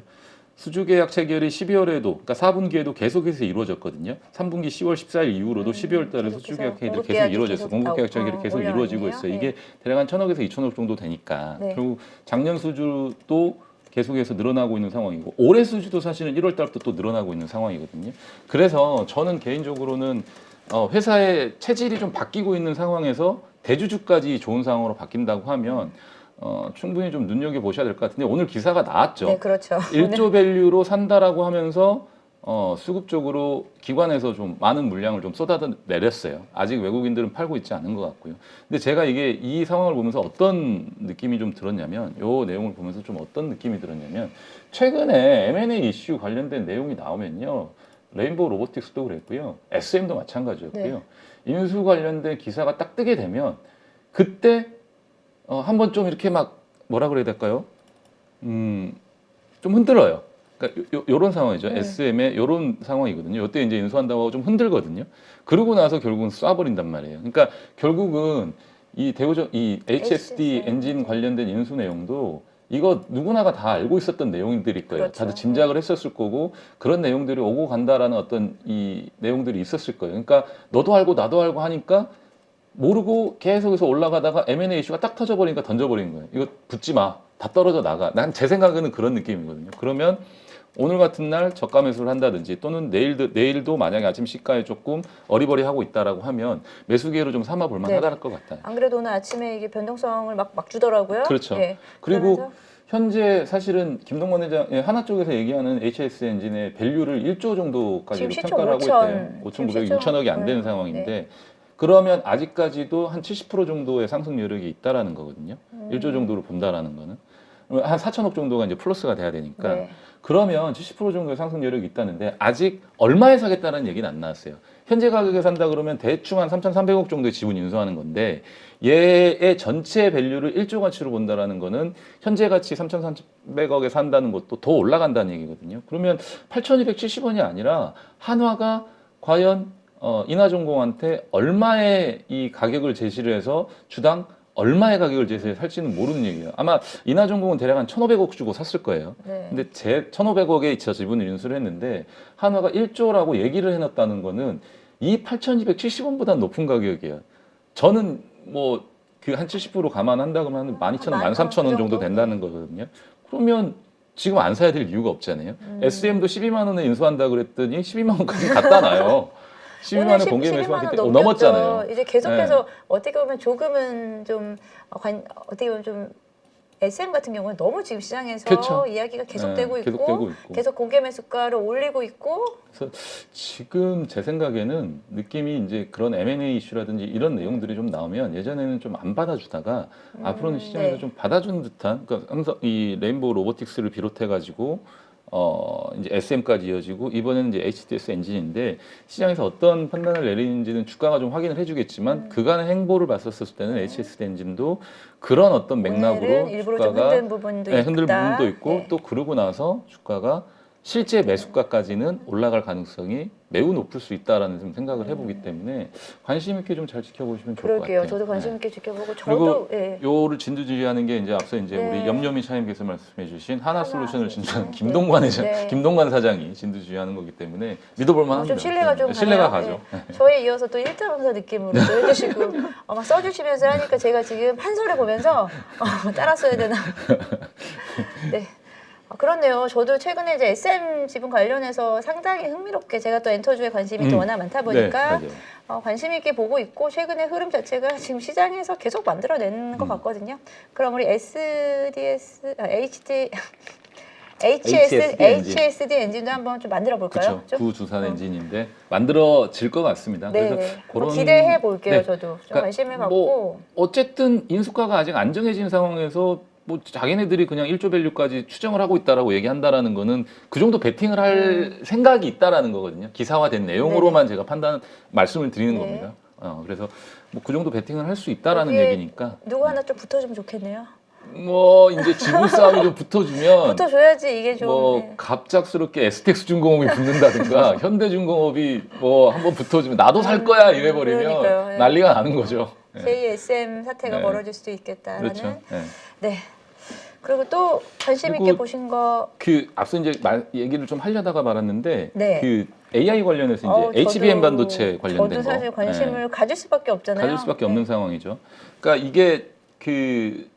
수주 계약 체결이 12월에도 그러니까 4분기에도 계속해서 이루어졌거든요. 3분기 10월 14일 이후로도 12월 달에 수주 계약 체결이 공급 계속 계약이 이루어졌어요. 공급 계약 체결이 계속 올라왔네요. 이루어지고 있어요. 이게 대략 한 1,000억에서 2,000억 정도 되니까 네. 결국 작년 수주도 계속해서 늘어나고 있는 상황이고 올해 수주도 사실은 1월 달부터 또 늘어나고 있는 상황이거든요. 그래서 저는 개인적으로는 회사의 체질이 좀 바뀌고 있는 상황에서 대주주까지 좋은 상황으로 바뀐다고 하면 충분히 좀 눈여겨 보셔야 될 것 같은데 오늘 기사가 나왔죠. 네, 그렇죠. 1조 밸류로 산다라고 하면서 수급적으로 기관에서 좀 많은 물량을 좀 쏟아내렸어요. 아직 외국인들은 팔고 있지 않은 것 같고요. 근데 제가 이게 이 상황을 보면서 어떤 느낌이 좀 들었냐면 요 내용을 보면서 좀 어떤 느낌이 들었냐면 최근에 M&A 이슈 관련된 내용이 나오면요. 레인보우 로보틱스도 그랬고요. SM도 마찬가지였고요. 인수 관련된 기사가 딱 뜨게 되면 그때 한번 좀 이렇게 막 뭐라 그래야 될까요? 좀 흔들어요. 그러니까 요런 상황이죠. SM의 요런 상황이거든요. 이때 이제 인수한다고 하고 좀 흔들거든요. 그러고 나서 결국은 쏴버린단 말이에요. 그러니까 결국은 이 HSD 엔진 관련된 인수 내용도 이거 누구나가 다 알고 있었던 내용들일 거예요. 그렇죠. 다들 짐작을 했었을 거고 그런 내용들이 오고 간다라는 어떤 이 내용들이 있었을 거예요. 그러니까 너도 알고 나도 알고 하니까 모르고 계속해서 올라가다가 M&A 이슈가 딱 터져버리니까 던져버린 거예요. 이거 붙지 마. 다 떨어져 나가. 난 제 생각에는 그런 느낌이거든요. 그러면 오늘 같은 날 저가 매수를 한다든지 또는 내일도 만약에 아침 시가에 조금 어리버리하고 있다라고 하면 매수 기회로 좀 삼아 볼 만하다는 것 같아요. 안 그래도 오늘 아침에 이게 변동성을 막 주더라고요. 그렇죠. 예. 그리고 그러면서 현재 사실은 김동건 회장 하나 쪽에서 얘기하는 HS 엔진의 밸류를 1조 정도까지 지금 시총 평가를 하고 5천, 있대요. 5,900, 지금 6천억이 안 되는 상황인데 그러면 아직까지도 한 70% 정도의 상승 여력이 있다라는 거거든요. 1조 정도로 본다라는 거는 한 4천억 정도가 이제 플러스가 돼야 되니까 네. 그러면 70% 정도의 상승 여력이 있다는데 아직 얼마에 사겠다는 얘기는 안 나왔어요. 현재 가격에 산다 그러면 대충 한 3,300억 정도의 지분 인수하는 건데 얘의 전체 밸류를 1조 가치로 본다라는 거는 현재 가치 3,300억에 산다는 것도 더 올라간다는 얘기거든요. 그러면 8,270원이 아니라 한화가 과연 인하전공한테 얼마의 이 가격을 제시를 해서 주당 얼마의 가격을 제시해 살지는 모르는 얘기예요. 아마 인하전공은 대략 한 1,500억 주고 샀을 거예요. 네. 근데 1,500억에 지분을 인수를 했는데 한화가 1조라고 얘기를 해놨다는 거는 이 8,270원보다 높은 가격이에요. 저는 뭐 그 한 70% 감안한다 그러면 12,000원, 13,000원 정도 된다는 거거든요. 그러면 지금 안 사야 될 이유가 없잖아요. SM도 12만 원에 인수한다 그랬더니 12만 원까지 갖다 놔요. 12만 원 공개 매수하기 때문에 넘었잖아요. 이제 계속해서 네. 어떻게 보면 조금은 좀 어떻게 보면 좀 SM 같은 경우는 너무 지금 시장에서 그쵸. 이야기가 계속되고 네, 있고, 계속되고 있고. 계속 공개 매수가를 올리고 있고. 그래서 지금 제 생각에는 느낌이 이제 그런 M&A 이슈라든지 이런 내용들이 좀 나오면 예전에는 좀 안 받아주다가 앞으로는 시장에서 네. 좀 받아주는 듯한 그러니까 항상 이 레인보우 로보틱스를 비롯해 가지고 이제 SM까지 이어지고 이번에는 이제 HTS 엔진인데 시장에서 어떤 판단을 내리는지는 주가가 좀 확인을 해주겠지만 그간의 행보를 봤었을 때는 HTS 엔진도 그런 어떤 맥락으로 오늘은 일부러 좀 주가가 흔든 부분도 네, 흔들 있다. 부분도 있고 네. 또 그러고 나서 주가가 실제 매수가까지는 올라갈 가능성이 매우 높을 수 있다라는 좀 생각을 해보기 때문에 관심 있게 좀 잘 지켜보시면 좋을 것 그러게요. 같아요. 저도 관심 네. 있게 지켜보고 그리고 저도 예. 요를 진두지휘하는 게 이제 앞서 이제 우리 네. 염려미 차임께서 말씀해주신 하나솔루션을 진주하는 네. 김동관 회장, 네. 김동관 사장이 진두지휘하는 거기 때문에 믿어볼 만합니다. 좀 신뢰가 좀 신뢰가 가네요. 가죠. 예. 저에 이어서 또 일자강사 느낌으로 또 해주시고 막 써주시면서 하니까 제가 지금 판서를 보면서 따라 써야 되나. 네. 그렇네요. 저도 최근에 이제 SM 지분 관련해서 상당히 흥미롭게 제가 또 엔터주에 관심이 또 워낙 많다 보니까 네, 관심 있게 보고 있고 최근에 흐름 자체가 지금 시장에서 계속 만들어내는 것 같거든요. 그럼 우리 HSD 엔진도 한번 좀 만들어 볼까요? 그렇죠. 구주산 엔진인데 만들어질 것 같습니다. 네, 그래서 그런 기대해 볼게요. 네. 저도 좀 그러니까 관심을 갖고. 뭐 어쨌든 인수가가 아직 안정해진 상황에서 뭐 자기네들이 그냥 1조 밸류까지 추정을 하고 있다라고 얘기한다라는 거는 그 정도 베팅을 할 생각이 있다라는 거거든요. 기사화된 내용으로만 제가 말씀을 드리는 네. 겁니다. 그래서 뭐 그 정도 베팅을 할 수 있다라는 여기에 얘기니까 누구 하나 좀 붙어주면 좋겠네요. 뭐 이제 지분 싸움이 좀 붙어주면 붙어줘야지 이게 좀. 뭐 네. 갑작스럽게 STX중공업이 붙는다든가 현대중공업이 뭐 한번 붙어주면 나도 살 거야 이래버리면 그러니까요. 네. 난리가 나는 거죠. 네. JSM 사태가 네. 벌어질 수도 있겠다라는. 그렇죠. 네. 네. 그리고 또 관심 있게 그리고 보신 거. 그 앞서 이제 얘기를 좀 하려다가 말았는데 네. 그 AI 관련해서 이제 HBM 반도체 관련된 저도 사실 거 관심을 가질 수밖에 없잖아요. 가질 수밖에 네. 없는 상황이죠. 그러니까 이게 그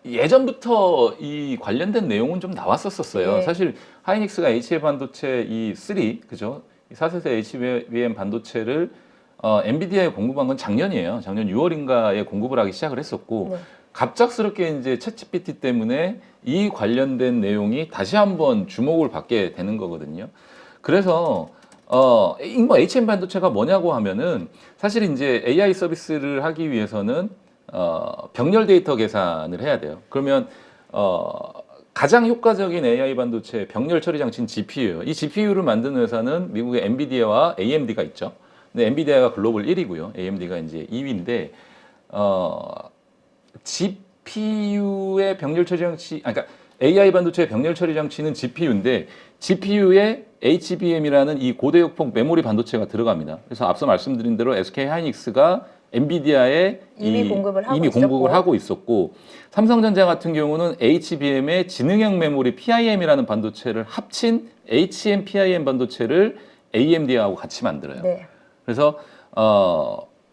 예전부터 이 관련된 내용은 좀 나왔었어요. 네. 사실 하이닉스가 HBM 반도체 이 3, 그죠? 4세대 HBM 반도체를 엔비디아에 공급한 건 작년이에요. 작년 6월인가에 공급을 하기 시작을 했었고 네. 갑작스럽게 이제 챗GPT 때문에 이 관련된 내용이 다시 한번 주목을 받게 되는 거거든요. 그래서 뭐 HBM 반도체가 뭐냐고 하면은 사실 이제 AI 서비스를 하기 위해서는 병렬 데이터 계산을 해야 돼요. 그러면 가장 효과적인 AI 반도체 병렬 처리 장치는 GPU예요. 이 GPU를 만드는 회사는 미국의 엔비디아와 AMD가 있죠. 근데 엔비디아가 글로벌 1위고요. AMD가 이제 2위인데 GPU의 병렬 처리 장치, 그러니까 AI 반도체의 병렬 처리 장치는 GPU인데 GPU에 HBM이라는 이 고대역폭 메모리 반도체가 들어갑니다. 그래서 앞서 말씀드린 대로 SK 하이닉스가 엔비디아에 이미 공급을 하고 있었고 삼성전자 같은 경우는 HBM의 지능형 메모리 PIM이라는 반도체를 합친 HM PIM 반도체를 AMD하고 같이 만들어요. 네. 그래서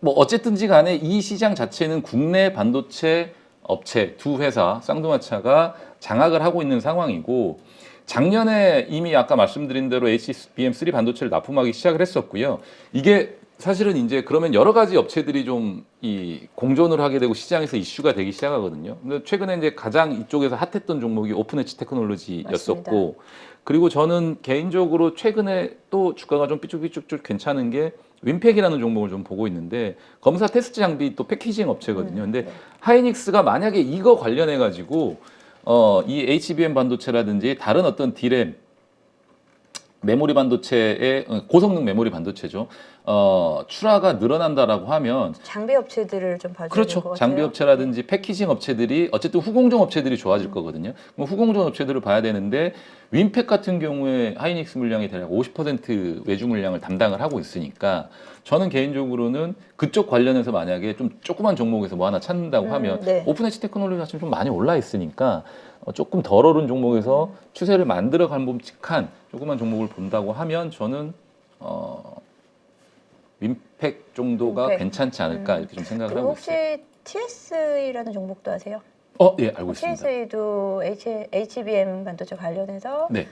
뭐 어쨌든지 간에 이 시장 자체는 국내 반도체 업체 두 회사 쌍두마차가 장악을 하고 있는 상황이고 작년에 이미 아까 말씀드린 대로 HBM3 반도체를 납품하기 시작을 했었고요. 이게 사실은 이제 그러면 여러 가지 업체들이 좀 이 공존을 하게 되고 시장에서 이슈가 되기 시작하거든요. 근데 최근에 이제 가장 이쪽에서 핫했던 종목이 오픈 엣지 테크놀로지였었고 맞습니다. 그리고 저는 개인적으로 최근에 또 주가가 좀 삐쭉삐쭉 괜찮은 게 윈팩이라는 종목을 좀 보고 있는데 검사 테스트 장비 또 패키징 업체거든요. 근데 네. 하이닉스가 만약에 이거 관련해 가지고 이 HBM 반도체라든지 다른 어떤 D램 메모리 반도체의 고성능 메모리 반도체죠. 출하가 늘어난다라고 하면 장비 업체들을 좀 봐줘야 될 것 그렇죠. 같아요. 장비 업체라든지 패키징 업체들이 어쨌든 후공정 업체들이 좋아질 거거든요. 그럼 후공정 업체들을 봐야 되는데 윈팩 같은 경우에 하이닉스 물량이 대략 50% 외주 물량을 담당을 하고 있으니까 저는 개인적으로는 그쪽 관련해서 만약에 좀 조그만 종목에서 뭐 하나 찾는다고 하면 네. 오픈 엣지 테크놀로지 사실 좀 많이 올라 있으니까 조금 덜 오른 종목에서 추세를 만들어 갈 봄직한 조그만 종목을 본다고 하면 저는 윈팩 정도가 윈팩. 괜찮지 않을까 이렇게 좀 생각을 그리고 하고 있어요. 혹시 TS라는 종목도 아세요? 예, 알고 있습니다. TS도 HBM 반도체 관련해서 네.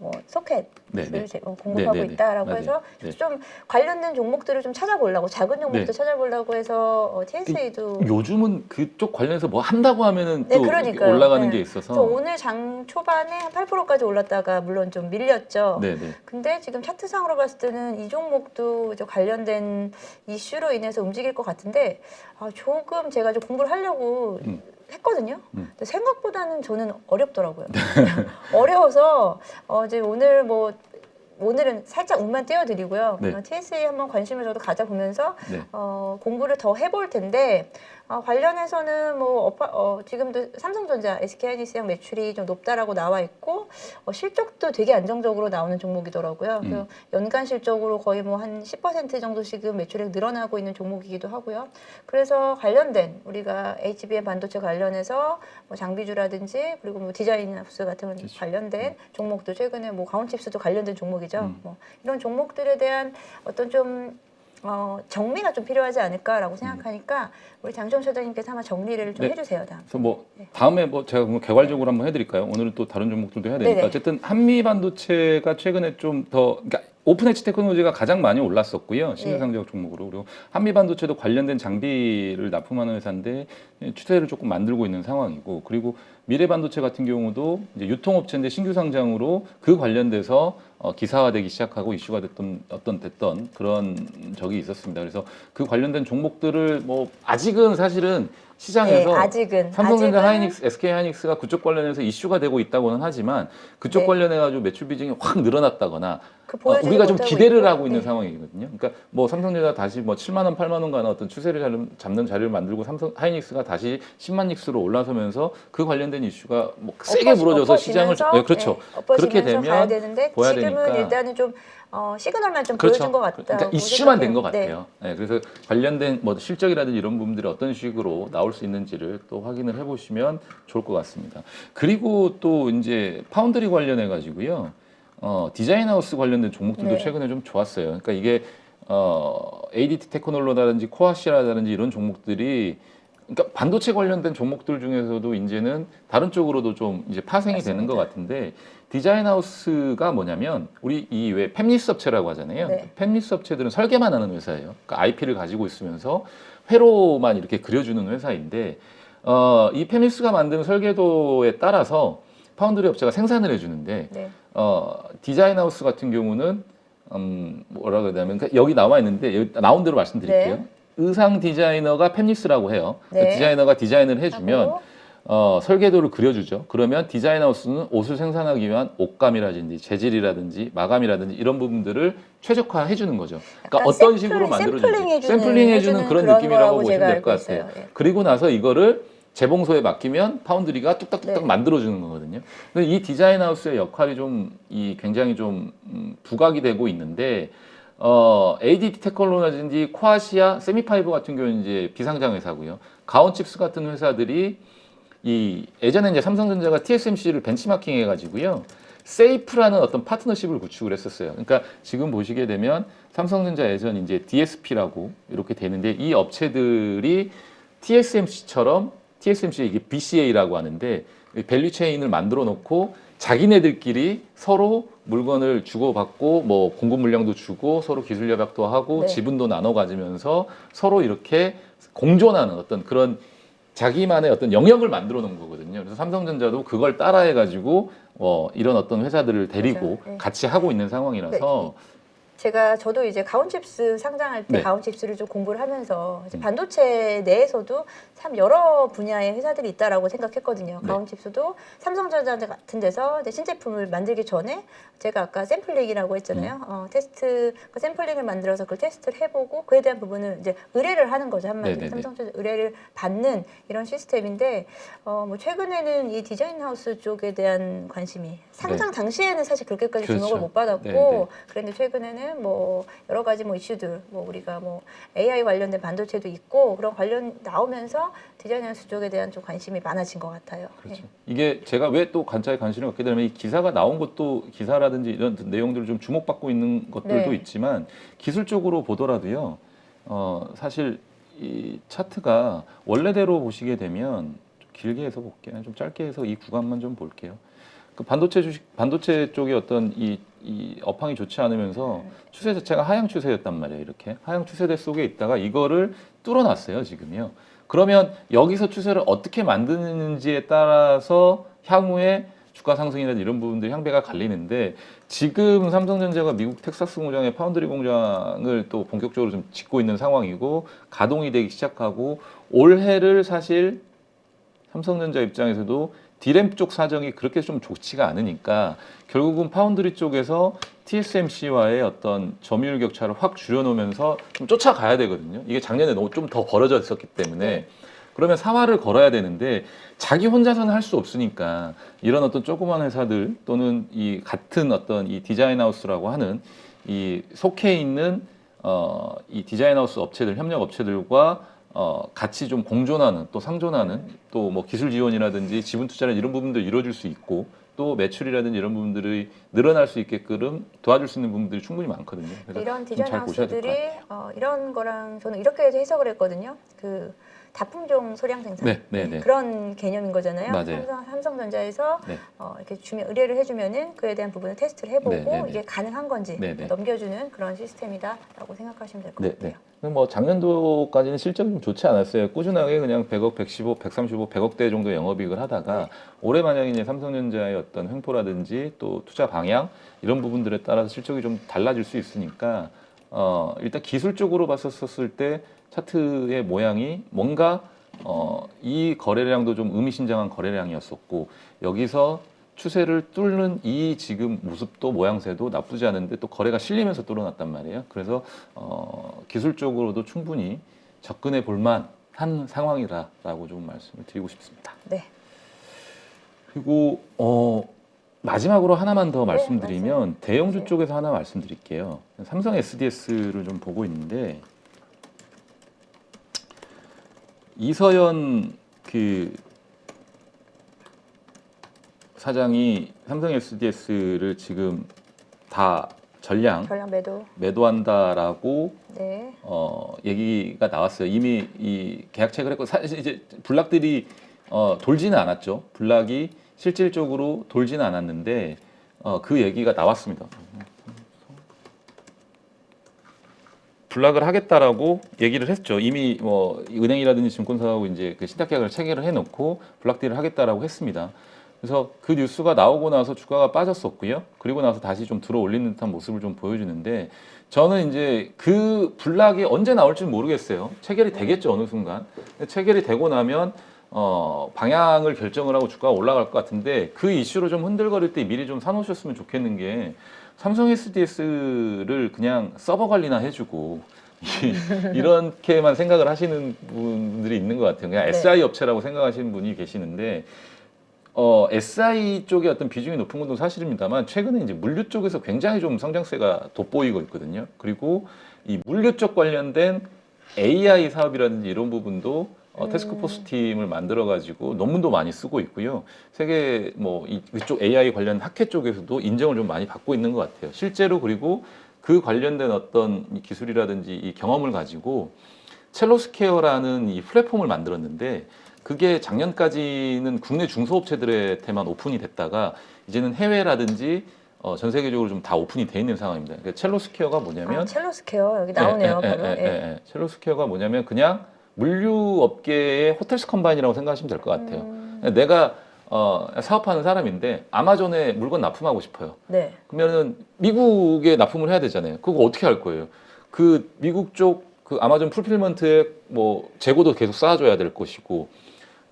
뭐 소켓을 네, 네. 공급하고 네, 네, 네. 있다라고 맞아요. 해서 네. 좀 관련된 종목들을 좀 찾아보려고 작은 종목도 네. 찾아보려고 해서 TS도 요즘은 그쪽 관련해서 뭐 한다고 하면은 네, 또 그러니까요. 올라가는 네. 게 있어서. 그래서 오늘 장 초반에 한 8%까지 올랐다가 물론 좀 밀렸죠. 네, 네. 근데 지금 차트상으로 봤을 때는 이 종목도 이제 관련된 이슈로 인해서 움직일 것 같은데 조금 제가 좀 공부를 하려고 했거든요. 근데 생각보다는 저는 어렵더라고요. 어려워서 이제 오늘 뭐 오늘은 살짝 운만 띄워드리고요. 네. TSA 한번 관심을 저도 가져보면서 네. 공부를 더 해볼 텐데 관련해서는 뭐 지금도 삼성전자, SK하이닉스랑 매출이 좀 높다라고 나와 있고 실적도 되게 안정적으로 나오는 종목이더라고요. 그래서 연간 실적으로 거의 뭐 한 10% 정도씩은 매출액 늘어나고 있는 종목이기도 하고요. 그래서 관련된 우리가 HBM 반도체 관련해서 뭐 장비주라든지 그리고 뭐 디자인 하우스 같은 그렇죠. 관련된 종목도 최근에 뭐 가온칩스도 관련된 종목이죠. 뭐 이런 종목들에 대한 어떤 좀 정리가 좀 필요하지 않을까라고 생각하니까 우리 장정 소장님께서 한번 정리를 좀 네. 해주세요. 다음. 그래서 뭐 다음에 뭐 제가 그럼 개괄적으로 한번 해드릴까요? 오늘은 또 다른 종목들도 해야 되니까 네네. 어쨌든 한미 반도체가 최근에 좀 더 그러니까 오픈엣지 테크놀로지가 가장 많이 올랐었고요. 신규상장 종목으로. 그리고 한미 반도체도 관련된 장비를 납품하는 회사인데 추세를 조금 만들고 있는 상황이고 그리고 미래 반도체 같은 경우도 이제 유통업체인데 신규 상장으로 그 관련돼서 기사화되기 시작하고 이슈가 됐던 그런 적이 있었습니다. 그래서 그 관련된 종목들을 뭐 아직은 사실은 시장에서 네, 아직은 삼성전자, 하이닉스, SK 하이닉스가 그쪽 관련해서 이슈가 되고 있다고는 하지만 그쪽 네. 관련해가지고 매출 비중이 확 늘어났다거나 보여주지 우리가 좀 못하고 기대를 있고, 하고 있는 네. 상황이거든요. 그러니까 뭐 삼성전자 다시 뭐 7만 원, 8만 원 가는 어떤 추세를 잡는 자리를 만들고 삼성 하이닉스가 다시 10만 닉스로 올라서면서 그 관련된 이슈가 뭐 세게 불어져서 시장을 그렇죠. 그렇게 되면 가야 되는데 보야 지금은 되니까 일단은 좀 시그널만 좀 그렇죠. 보여준 것 같다. 그러니까 이슈만 된 것 같아요. 네. 그래서 관련된 뭐 실적이라든지 이런 부분들이 어떤 식으로 나올 수 있는지를 또 확인을 해보시면 좋을 것 같습니다. 그리고 또 이제 파운드리 관련해 가지고요. 디자인하우스 관련된 종목들도 네. 최근에 좀 좋았어요. 그러니까 이게 ADT 테크놀로라든지 코아시라든지 이런 종목들이 그러니까 반도체 관련된 종목들 중에서도 이제는 다른 쪽으로도 좀 이제 파생이 되는 것 같은데 디자인하우스가 뭐냐면 우리 이 왜 팹리스 업체라고 하잖아요. 네. 팹리스 업체들은 설계만 하는 회사예요. 그러니까 IP를 가지고 있으면서 회로만 이렇게 그려주는 회사인데 이 팹리스가 만든 설계도에 따라서 파운드리 업체가 생산을 해주는데 네. 디자인하우스 같은 경우는 뭐라 그래야 되냐면 그러니까 여기 나와 있는데 여기 나온 대로 말씀드릴게요. 네. 의상 디자이너가 팹리스라고 해요. 그러니까 네. 디자이너가 디자인을 해주면 하고, 설계도를 그려주죠. 그러면 디자인하우스는 옷을 생산하기 위한 옷감이라든지 재질이라든지 마감이라든지 이런 부분들을 최적화해 주는 거죠. 그러니까 약간 어떤 식으로 만들어주는지 샘플링해 주는 그런 느낌이라고 보시면 될 것 같아요. 예. 그리고 나서 이거를 재봉소에 맡기면 파운드리가 뚝딱뚝딱 네. 만들어주는 거거든요. 근데 이 디자인하우스의 역할이 좀 굉장히 좀 부각이 되고 있는데 ADT 테크놀로지인지 코아시아, 세미파이버 같은 경우는 이제 비상장 회사고요. 가온칩스 같은 회사들이 이 예전에 이제 삼성전자가 TSMC를 벤치마킹 해가지고요. 세이프라는 어떤 파트너십을 구축을 했었어요. 그러니까 지금 보시게 되면 삼성전자 예전 이제 DSP라고 이렇게 되는데 이 업체들이 TSMC처럼 TSMC 이게 BCA라고 하는데 밸류 체인을 만들어 놓고 자기네들끼리 서로 물건을 주고받고 뭐 공급 물량도 주고 서로 기술 협약도 하고 네. 지분도 나눠 가지면서 서로 이렇게 공존하는 어떤 그런 자기만의 어떤 영역을 만들어 놓은 거거든요. 그래서 삼성전자도 그걸 따라해 가지고 이런 어떤 회사들을 데리고 맞아요. 네. 같이 하고 있는 상황이라서 저도 이제 가온칩스 상장할 때 네. 가온칩스를 좀 공부를 하면서 이제 반도체 내에서도 참 여러 분야의 회사들이 있다라고 생각했거든요. 네. 가온칩스도 삼성전자 같은 데서 이제 신제품을 만들기 전에 제가 아까 샘플링이라고 했잖아요. 테스트 그 샘플링을 만들어서 그걸 테스트를 해보고 그에 대한 부분은 이제 의뢰를 하는 거죠. 한마디로 네네네. 삼성전자 의뢰를 받는 이런 시스템인데 뭐 최근에는 이 디자인 하우스 쪽에 대한 관심이 상장 당시에는 사실 그렇게까지 그렇죠. 주목을 못 받았고 네네. 그런데 최근에는 뭐 여러 가지 뭐 이슈들 뭐 우리가 뭐 AI 관련된 반도체도 있고 그런 관련 나오면서 디자인 하우스 쪽에 대한 좀 관심이 많아진 것 같아요. 그렇죠. 이게 제가 왜 또 관찰에 관심을 갖게 되냐면 이 기사가 나온 것도 기사라든지 이런 내용들을 좀 주목받고 있는 것들도 네. 있지만 기술적으로 보더라도요. 사실 이 차트가 원래대로 보시게 되면 좀 길게 해서 볼게요. 좀 짧게 해서 이 구간만 좀 볼게요. 그 반도체 쪽의 어떤 이 업황이 좋지 않으면서 추세 자체가 하향 추세였단 말이에요. 이렇게 하향 추세대 속에 있다가 이거를 뚫어놨어요. 지금요. 그러면 여기서 추세를 어떻게 만드는지에 따라서 향후에 주가 상승이나 이런 부분들이 향배가 갈리는데 지금 삼성전자가 미국 텍사스 공장에 파운드리 공장을 또 본격적으로 좀 짓고 있는 상황이고 가동이 되기 시작하고 올해를 사실 삼성전자 입장에서도 디램 쪽 사정이 그렇게 좀 좋지가 않으니까 결국은 파운드리 쪽에서 TSMC와의 어떤 점유율 격차를 확 줄여놓으면서 좀 쫓아가야 되거든요. 이게 작년에 너무 좀 더 벌어져 있었기 때문에 그러면 사활을 걸어야 되는데 자기 혼자서는 할 수 없으니까 이런 어떤 조그만 회사들 또는 이 같은 어떤 이 디자인 하우스라고 하는 이 속해 있는 이 디자인 하우스 업체들 협력 업체들과 같이 좀 공존하는 또 상존하는 또 뭐 기술 지원이라든지 지분 투자를 이런 부분들 이루어질 수 있고 또 매출이라든지 이런 부분들이 늘어날 수 있게끔 도와줄 수 있는 부분들이 충분히 많거든요. 그래서 이런 좀 디자인 잘 보셔야 될 것 하우스들이 같아요. 이런 거랑 저는 이렇게 해석을 했거든요. 그 다품종 소량 생산 네. 그런 개념인 거잖아요. 맞아요. 삼성전자에서 네. 이렇게 의뢰를 해주면은 그에 대한 부분을 테스트를 해보고 네. 이게 가능한 건지 네. 넘겨주는 그런 시스템이다라고 생각하시면 될 것 같아요. 뭐 작년도까지는 실적이 좀 좋지 않았어요. 꾸준하게 그냥 100억, 115, 135, 100억대 정도 영업이익을 하다가 올해 만약에 이제 삼성전자의 어떤 횡포라든지 또 투자 방향 이런 부분들에 따라서 실적이 좀 달라질 수 있으니까 일단 기술적으로 봤었을 때 차트의 모양이 뭔가 이 거래량도 좀 의미심장한 거래량이었었고 여기서 추세를 뚫는 이 지금 모습도 모양새도 나쁘지 않은데 또 거래가 실리면서 뚫어놨단 말이에요. 그래서 기술적으로도 충분히 접근해 볼만한 상황이라고 좀 말씀을 드리고 싶습니다. 네. 그리고 마지막으로 하나만 더 말씀드리면 말씀 대형주 주세요. 쪽에서 하나 말씀드릴게요. 삼성 SDS를 좀 보고 있는데 이서연 그 사장이 삼성 SDS를 지금 다 전량 매도. 매도한다라고 네. 얘기가 나왔어요. 이미 이 계약 체결 했고 사실 이제 블락들이 돌지는 않았죠. 블락이 실질적으로 돌지는 않았는데 그 얘기가 나왔습니다. 블락을 하겠다라고 얘기를 했죠. 이미 뭐 은행이라든지 증권사하고 이제 그 신탁 계약을 체결을 해놓고 블락딜을 하겠다라고 했습니다. 그래서 그 뉴스가 나오고 나서 주가가 빠졌었고요. 그리고 나서 다시 좀 들어올리는 듯한 모습을 좀 보여주는데 저는 이제 그 블락이 언제 나올지 모르겠어요. 체결이 되겠죠 어느 순간. 체결이 되고 나면 방향을 결정을 하고 주가가 올라갈 것 같은데 그 이슈로 좀 흔들거릴 때 미리 좀 사놓으셨으면 좋겠는 게 삼성 SDS를 그냥 서버 관리나 해주고 이렇게만 생각을 하시는 분들이 있는 것 같아요. 그냥 네. SI 업체라고 생각하시는 분이 계시는데 SI 쪽의 어떤 비중이 높은 것도 사실입니다만 최근에 이제 물류 쪽에서 굉장히 좀 성장세가 돋보이고 있거든요. 그리고 이 물류 쪽 관련된 AI 사업이라든지 이런 부분도 태스크포스 팀을 만들어 가지고 논문도 많이 쓰고 있고요. 세계 뭐 이쪽 AI 관련 학회 쪽에서도 인정을 좀 많이 받고 있는 것 같아요. 실제로 그리고 그 관련된 어떤 이 기술이라든지 이 경험을 가지고 첼로스케어라는 이 플랫폼을 만들었는데 그게 작년까지는 국내 중소업체들한테만 오픈이 됐다가 이제는 해외라든지 전 세계적으로 좀 다 오픈이 돼 있는 상황입니다. 그러니까 첼로스케어가 뭐냐면 첼로스케어 여기 나오네요. 바로. 첼로스케어가 뭐냐면 그냥 물류 업계의 호텔스 컴바인이라고 생각하시면 될 것 같아요. 내가 사업하는 사람인데 아마존에 물건 납품하고 싶어요. 네. 그러면은 미국에 납품을 해야 되잖아요. 그거 어떻게 할 거예요? 그 미국 쪽 그 아마존 풀필먼트에 뭐 재고도 계속 쌓아줘야 될 것이고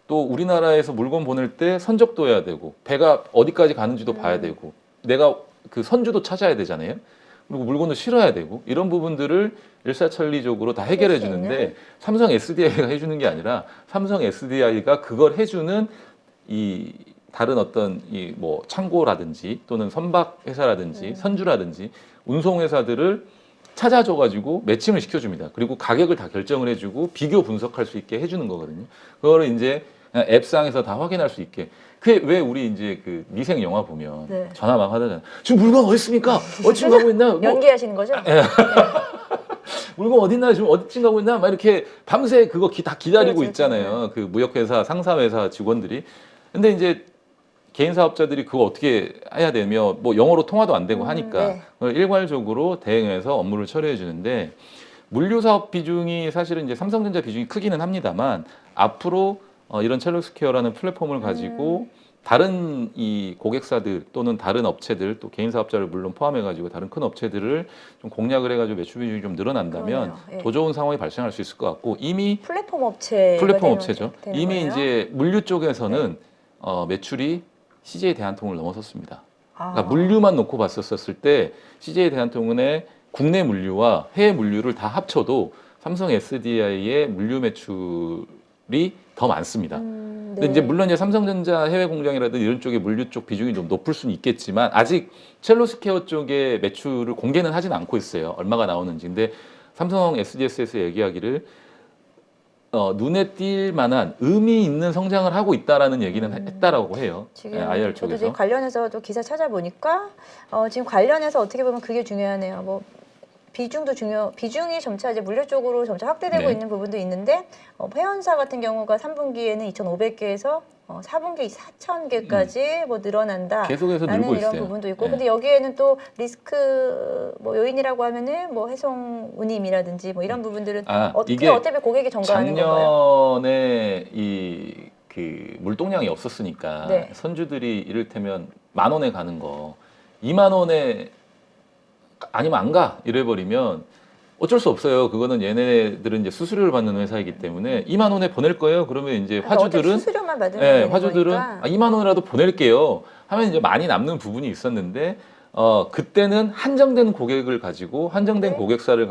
또 우리나라에서 물건 보낼 때 선적도 해야 되고 배가 어디까지 가는지도 봐야 되고 내가 그 선주도 찾아야 되잖아요. 그리고 물건도 실어야 되고 이런 부분들을 일사천리적으로 다 해결해 주는데 삼성 SDI가 해주는 게 아니라 삼성 SDI가 그걸 해주는 이 다른 어떤 이 뭐 창고라든지 또는 선박 회사라든지 선주라든지 운송 회사들을 찾아줘 가지고 매칭을 시켜줍니다. 그리고 가격을 다 결정을 해주고 비교 분석할 수 있게 해주는 거거든요. 그거를 이제 앱상에서 다 확인할 수 있게. 그게 왜 우리 이제 그 미생 영화 보면 전화 막 하잖아요. 지금 물건 어디 있습니까? 어디쯤 가고 있나? 뭐, 연기하시는 거죠? 물건 어디 있나? 지금 어디쯤 가고 있나? 막 이렇게 밤새 그거 다 기다리고 그렇죠. 있잖아요. 그 무역회사, 상사회사 직원들이. 근데 이제 개인 사업자들이 그거 어떻게 해야 되며 뭐 영어로 통화도 안 되고 하니까 그걸 일괄적으로 대응해서 업무를 처리해 주는데 물류 사업 비중이 사실은 이제 삼성전자 비중이 크기는 합니다만 앞으로 이런 첼로스케어라는 플랫폼을 가지고 다른 이 고객사들 또는 다른 업체들 또 개인 사업자를 물론 포함해 가지고 다른 큰 업체들을 좀 공략을 해가지고 매출 비중이 좀 늘어난다면 더 좋은 상황이 발생할 수 있을 것 같고 이미 플랫폼 업체죠. 이미 이제 물류 쪽에서는 매출이 CJ 대한통운을 넘어섰습니다. 아. 그러니까 물류만 놓고 봤었을 때 CJ 대한통운의 국내 물류와 해외 물류를 다 합쳐도 삼성 SDI의 물류 매출이 더 많습니다. 근데 이제 물론 이제 삼성전자 해외 공장이라든지 이런 쪽의 물류 쪽 비중이 좀 높을 수는 있겠지만 아직 첼로스케어 쪽의 매출을 공개는 하진 않고 있어요. 얼마가 나오는지. 근데 삼성 SDS에서 얘기하기를 눈에 띌 만한 의미 있는 성장을 하고 있다라는 얘기는 했다라고 해요. 지금 IR 저도 쪽에서. 지금 관련해서 또 기사 찾아보니까 지금 관련해서 어떻게 보면 그게 중요하네요. 뭐 비중이 점차 이제 물류 쪽으로 점차 확대되고 네. 있는 부분도 있는데 회원사 같은 경우가 3분기에는 2,500개에서 4분기 4,000개까지 뭐 늘어난다. 계속해서 라는 늘고 이런 있어요. 부분도 있고, 네. 근데 여기에는 또 리스크 뭐 요인이라고 하면은 뭐 해송 운임이라든지 뭐 이런 부분들은 이게 어떻게 고객이 전가하는 건가요? 작년에 그 물동량이 없었으니까 네. 선주들이 이를테면 10,000원에 가는 거 20,000원에 아니면 안 가 이래버리면 어쩔 수 없어요. 그거는 얘네들은 이제 수수료를 받는 회사이기 때문에 20,000원에 보낼 거예요. 그러면 이제 그러니까 어차피 화주들은 수수료만 받으면 예, 되는 화주들은 거니까. 2만 원이라도 보낼게요. 하면 이제 많이 남는 부분이 있었는데 그때는 한정된 고객을 가지고 한정된 네. 고객사들을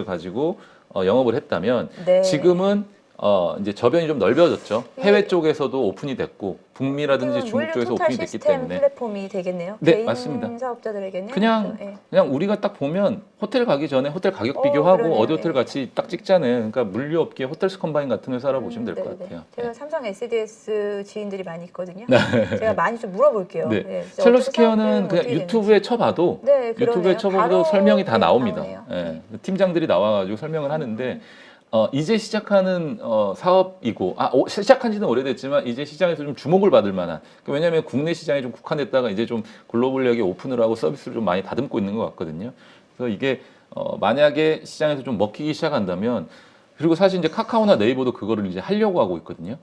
가지고 영업을 했다면 네. 지금은 이제 저변이 좀 넓어졌죠. 네. 해외 쪽에서도 오픈이 됐고 북미라든지 중국 물류 쪽에서 토탈 오픈이 됐기 시스템 때문에 플랫폼이 되겠네요. 네, 개인 맞습니다. 사업자들에게는 그냥 그래서, 예. 그냥 우리가 딱 보면 호텔 가기 전에 호텔 가격 비교하고 그러네요. 어디 호텔 예. 같이 딱 찍잖아요. 그러니까 물류업계 호텔스 컴바인 같은 회사라고 보시면 될 것 네네. 같아요. 제가 삼성 SDS 지인들이 많이 있거든요. 네. 제가 많이 좀 물어볼게요. 네. 예, 진짜 첼로스케어는 어떻게 그냥 유튜브에 쳐봐도 네, 그러네요. 유튜브에 쳐봐도 바로, 설명이 다 네, 나옵니다. 나오네요. 예. 팀장들이 나와가지고 설명을 하는데 이제 시작하는 사업이고 시작한 지는 오래됐지만 이제 시장에서 좀 주목을 받을 만한 왜냐하면 국내 시장에 좀 국한됐다가 이제 좀 글로벌하게 오픈을 하고 서비스를 좀 많이 다듬고 있는 것 같거든요. 그래서 이게 만약에 시장에서 좀 먹히기 시작한다면 그리고 사실 이제 카카오나 네이버도 그거를 이제 하려고 하고 있거든요.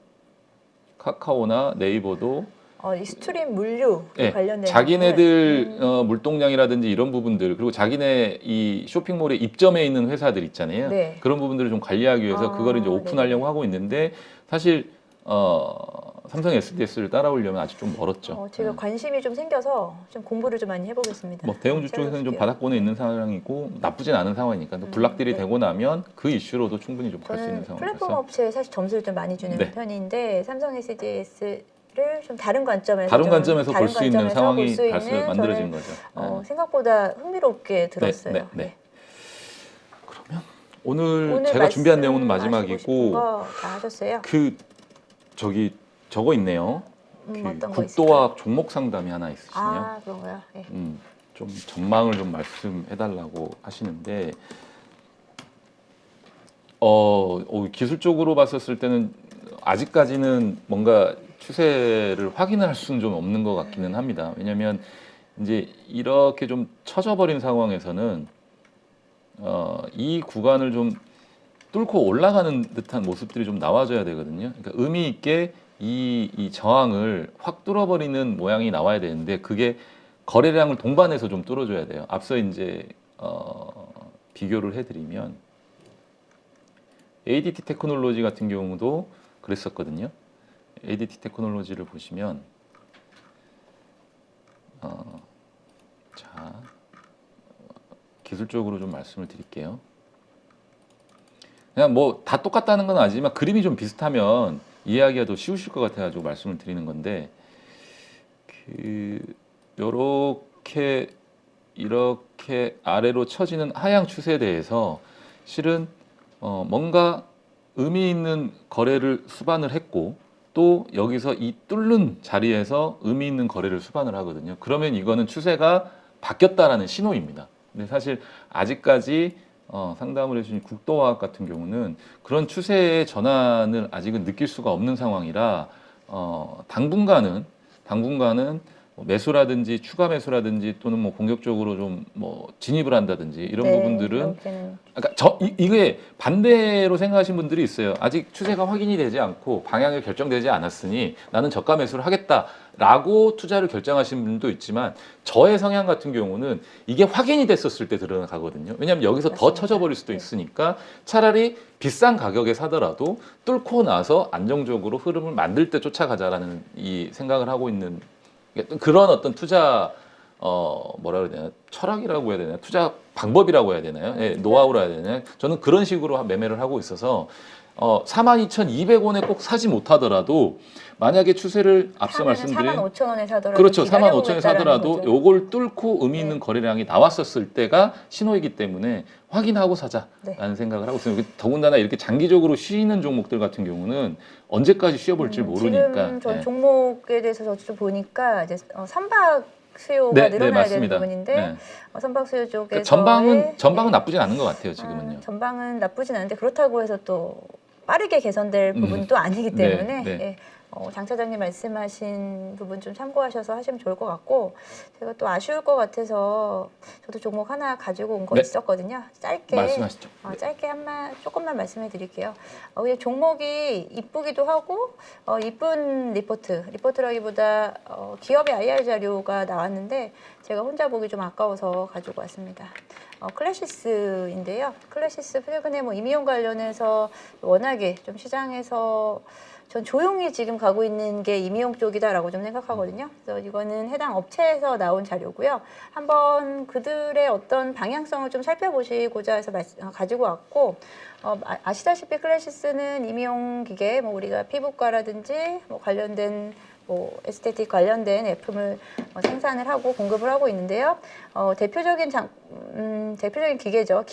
카카오나 네이버도 이 스트림 물류 네, 관련된 자기네들 물동량이라든지 이런 부분들 그리고 자기네 이 쇼핑몰에 입점해 있는 회사들 있잖아요. 네. 그런 부분들을 좀 관리하기 위해서 그거를 이제 오픈하려고 네네. 하고 있는데 사실 삼성 SDS를 따라오려면 아직 좀 멀었죠. 제가 관심이 좀 생겨서 좀 공부를 좀 많이 해보겠습니다. 뭐 대형주 쪽에서는 좀 바닥권에 있는 상황이고 나쁘진 않은 상황이니까 블락딜이 네. 되고 나면 그 이슈로도 충분히 좀 갈 수 있는 저는 상황이라서 플랫폼 업체에 사실 점수를 좀 많이 주는 네. 편인데 삼성 SDS를 좀 다른 관점에서 볼 수 있는 상황이 볼 수 다시 있는 만들어진 저는, 거죠. 생각보다 흥미롭게 들었어요. 네. 그러면 오늘 제가 준비한 내용은 마지막이고 다 하셨어요? 저거 있네요. 어떤 거 국도화학 종목 상담이 하나 있으시네요. 그런가요? 네. 좀 전망을 좀 말씀해달라고 하시는데 기술적으로 봤었을 때는 아직까지는 뭔가 추세를 확인할 수는 좀 없는 것 같기는 합니다. 왜냐하면 이제 이렇게 좀 처져버린 상황에서는 이 구간을 좀 뚫고 올라가는 듯한 모습들이 좀 나와줘야 되거든요. 그러니까 의미 있게 이 저항을 확 뚫어버리는 모양이 나와야 되는데 그게 거래량을 동반해서 좀 뚫어줘야 돼요. 앞서 이제 비교를 해드리면 ADT 테크놀로지 같은 경우도 그랬었거든요. ADT 테크놀로지를 보시면 자 기술적으로 좀 말씀을 드릴게요. 그냥 뭐 다 똑같다는 건 아니지만 그림이 좀 비슷하면 이해하기가 더 쉬우실 것 같아가지고 말씀을 드리는 건데 이렇게 아래로 처지는 하향 추세에 대해서 실은 뭔가 의미 있는 거래를 수반을 했고 또 여기서 이 뚫는 자리에서 의미 있는 거래를 수반을 하거든요. 그러면 이거는 추세가 바뀌었다라는 신호입니다. 근데 사실 아직까지 상담을 해주신 국도화학 같은 경우는 그런 추세의 전환을 아직은 느낄 수가 없는 상황이라 당분간은 매수라든지 추가 매수라든지 또는 뭐 공격적으로 좀 뭐 진입을 한다든지 이런 네, 부분들은 이렇게는 그러니까 이게 반대로 생각하시는 분들이 있어요. 아직 추세가 확인이 되지 않고 방향이 결정되지 않았으니 나는 저가 매수를 하겠다라고 투자를 결정하시는 분도 있지만 저의 성향 같은 경우는 이게 확인이 됐었을 때 들어가거든요. 왜냐하면 여기서 더 맞습니다. 쳐져버릴 수도 네. 있으니까 차라리 비싼 가격에 사더라도 뚫고 나서 안정적으로 흐름을 만들 때 쫓아가자라는 이 생각을 하고 있는 그런 어떤 투자 뭐라 그래야 되나 철학이라고 해야 되나 투자 방법이라고 해야 되나요? 예, 노하우라 해야 되나요? 저는 그런 식으로 매매를 하고 있어서 42,200원에 꼭 사지 못하더라도 만약에 추세를 앞서 말씀드린 45,000원에 사더라도 그렇죠. 기다려보겠다라는 45,000원에 사더라도 거죠. 요걸 뚫고 의미 있는 네. 거래량이 나왔었을 때가 신호이기 때문에 확인하고 사자라는 네. 생각을 하고 있어요. 더군다나 이렇게 장기적으로 쉬는 종목들 같은 경우는 언제까지 쉬어볼지 모르니까. 지금 전 예. 종목에 대해서 저도 좀 보니까 이제 선박 수요가 네, 늘어나야 되는 맞습니다. 부분인데 네. 선박 수요 쪽에서 그 전방은 나쁘진 않은 것 같아요. 지금은요. 전방은 나쁘진 않은데 그렇다고 해서 또 빠르게 개선될 부분도 아니기 네, 때문에 네. 예, 장 차장님 말씀하신 부분 좀 참고하셔서 하시면 좋을 것 같고 제가 또 아쉬울 것 같아서 저도 종목 하나 가지고 온 거 네. 있었거든요. 짧게 말씀하시죠. 짧게 조금만 말씀해 드릴게요. 그냥 종목이 이쁘기도 하고 이쁜 리포트라기보다 기업의 IR 자료가 나왔는데 제가 혼자 보기 좀 아까워서 가지고 왔습니다. 클래시스인데요. 클래시스 최근에 뭐 임의용 관련해서 워낙에 좀 시장에서 전 조용히 지금 가고 있는 게 임의용 쪽이다라고 좀 생각하거든요. 그래서 이거는 해당 업체에서 나온 자료고요. 한번 그들의 어떤 방향성을 좀 살펴보시고자 해서 가지고 왔고 아시다시피 클래시스는 임의용 기계, 뭐 우리가 피부과라든지 뭐 관련된 에스테틱 관련된 제품을 생산을 하고 공급을 하고 있는데요. 대표적인 기계죠.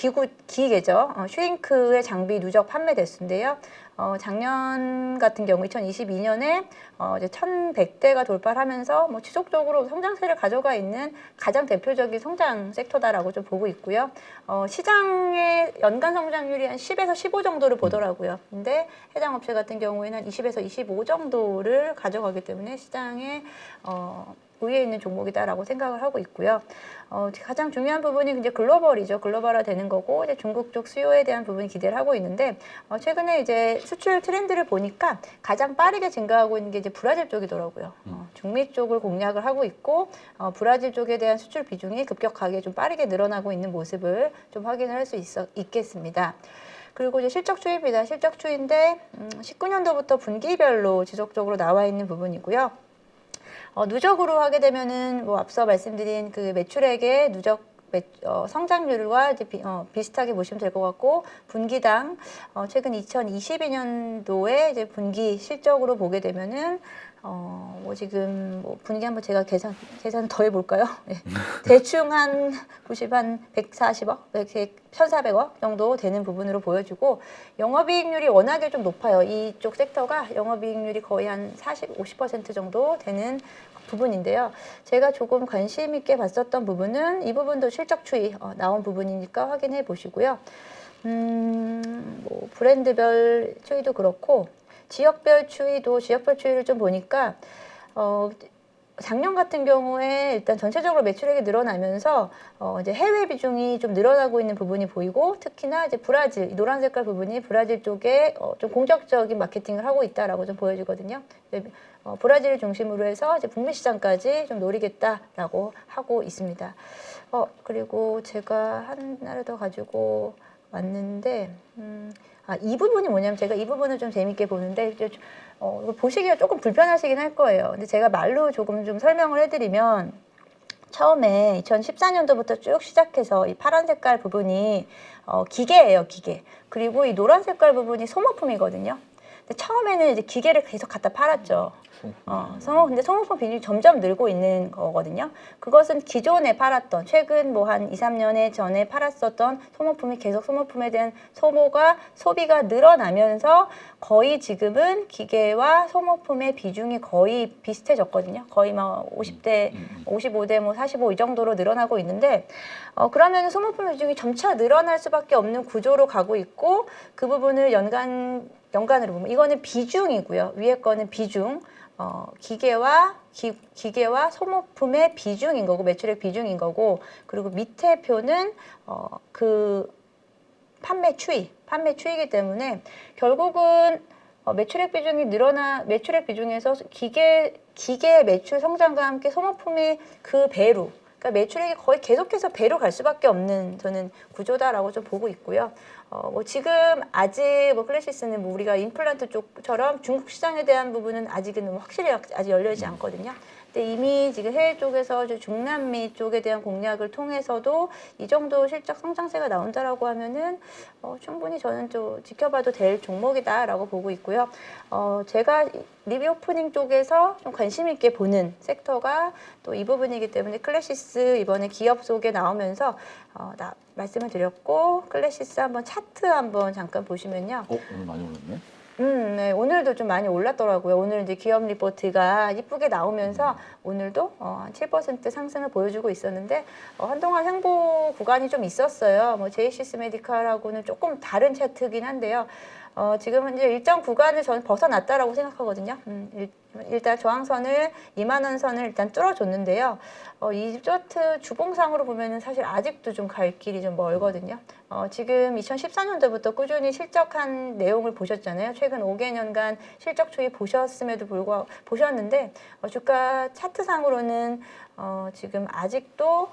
기계죠. 슈링크의 장비 누적 판매 대수인데요. 작년 같은 경우 2022년에 이제 1,100대가 돌파를 하면서 뭐 지속적으로 성장세를 가져가 있는 가장 대표적인 성장 섹터다라고 좀 보고 있고요. 시장의 연간 성장률이 한 10에서 15 정도를 보더라고요. 근데 해당 업체 같은 경우에는 한 20에서 25 정도를 가져가기 때문에 시장에 우위에 있는 종목이다라고 생각을 하고 있고요. 가장 중요한 부분이 이제 글로벌이죠. 글로벌화 되는 거고 이제 중국 쪽 수요에 대한 부분이 기대를 하고 있는데 최근에 이제 수출 트렌드를 보니까 가장 빠르게 증가하고 있는 게 이제 브라질 쪽이더라고요. 중미 쪽을 공략을 하고 있고 브라질 쪽에 대한 수출 비중이 급격하게 좀 빠르게 늘어나고 있는 모습을 좀 확인을 할 수 있겠습니다. 그리고 이제 실적 추이입니다. 실적 추이인데 19년도부터 분기별로 지속적으로 나와 있는 부분이고요. 누적으로 하게 되면은 뭐 앞서 말씀드린 그 매출액의 누적 성장률과 이제 비슷하게 보시면 될 것 같고 분기당 최근 2022년도에 이제 분기 실적으로 보게 되면은 지금 분기 한번 제가 계산 더 해볼까요? 네. 대충 한 140억, 1,400억 정도 되는 부분으로 보여지고 영업이익률이 워낙에 좀 높아요. 이쪽 섹터가 영업이익률이 거의 한 50% 정도 되는 부분인데요. 제가 조금 관심 있게 봤었던 부분은 이 부분도 실적 추이 나온 부분이니까 확인해 보시고요. 브랜드별 추이도 그렇고 지역별 추이를 좀 보니까 작년 같은 경우에 일단 전체적으로 매출액이 늘어나면서 이제 해외 비중이 좀 늘어나고 있는 부분이 보이고 특히나 이제 브라질 이 노란 색깔 부분이 브라질 쪽에 좀 공격적인 마케팅을 하고 있다라고 좀 보여지거든요. 브라질을 중심으로 해서 이제 북미 시장까지 좀 노리겠다라고 하고 있습니다. 그리고 제가 하나를 더 가지고 왔는데 이 부분이 뭐냐면 제가 이 부분을 좀 재밌게 보는데 보시기가 조금 불편하시긴 할 거예요. 근데 제가 말로 조금 좀 설명을 해드리면 처음에 2014년도부터 쭉 시작해서 이 파란 색깔 부분이 기계예요, 기계. 그리고 이 노란 색깔 부분이 소모품이거든요. 근데 처음에는 이제 기계를 계속 갖다 팔았죠. 근데 소모품 비중이 점점 늘고 있는 거거든요. 그것은 기존에 팔았던, 최근 뭐 한 2, 3년 전에 팔았었던 소모품이 계속 소모품에 대한 소비가 늘어나면서 거의 지금은 기계와 소모품의 비중이 거의 비슷해졌거든요. 거의 막 50대, 55대, 뭐 45 이 정도로 늘어나고 있는데, 그러면 소모품 비중이 점차 늘어날 수밖에 없는 구조로 가고 있고, 그 부분을 연간으로 보면, 이거는 비중이고요. 위에 거는 비중. 기계와 소모품의 비중인 거고 매출액 비중인 거고 그리고 밑에 표는 그 판매 추이이기 때문에 결국은 매출액 비중이 매출액 비중에서 기계 매출 성장과 함께 소모품이 그 배로 그러니까 매출액이 거의 계속해서 배로 갈 수밖에 없는 저는 구조다라고 좀 보고 있고요. 뭐 지금 아직 뭐 클래시스는 뭐 우리가 임플란트 쪽처럼 중국 시장에 대한 부분은 아직은 확실히 아직 열려있지 않거든요. 근데 이미 지금 해외 쪽에서 중남미 쪽에 대한 공략을 통해서도 이 정도 실적 성장세가 나온다라고 하면은 충분히 저는 좀 지켜봐도 될 종목이다라고 보고 있고요. 제가 리뷰 오프닝 쪽에서 좀 관심 있게 보는 섹터가 또 이 부분이기 때문에 클래시스 이번에 기업 속에 나오면서 말씀을 드렸고 클래시스 한번 차트 한번 잠깐 보시면요. 오늘 많이 올랐네. 네, 오늘도 좀 많이 올랐더라고요. 오늘 이제 기업 리포트가 이쁘게 나오면서 오늘도 한 7% 상승을 보여주고 있었는데 한동안 횡보 구간이 좀 있었어요. 뭐 제이시스 메디칼하고는 조금 다른 차트긴 한데요. 지금은 이제 일정 구간을 저는 벗어났다라고 생각하거든요. 일단 저항선을 2만 원 선을 일단 뚫어줬는데요. 이 차트 주봉상으로 보면은 사실 아직도 좀 갈 길이 좀 멀거든요. 지금 2014년도부터 꾸준히 실적한 내용을 보셨잖아요. 최근 5개년간 실적 추이 보셨음에도 불구하고 보셨는데 주가 차트상으로는 지금 아직도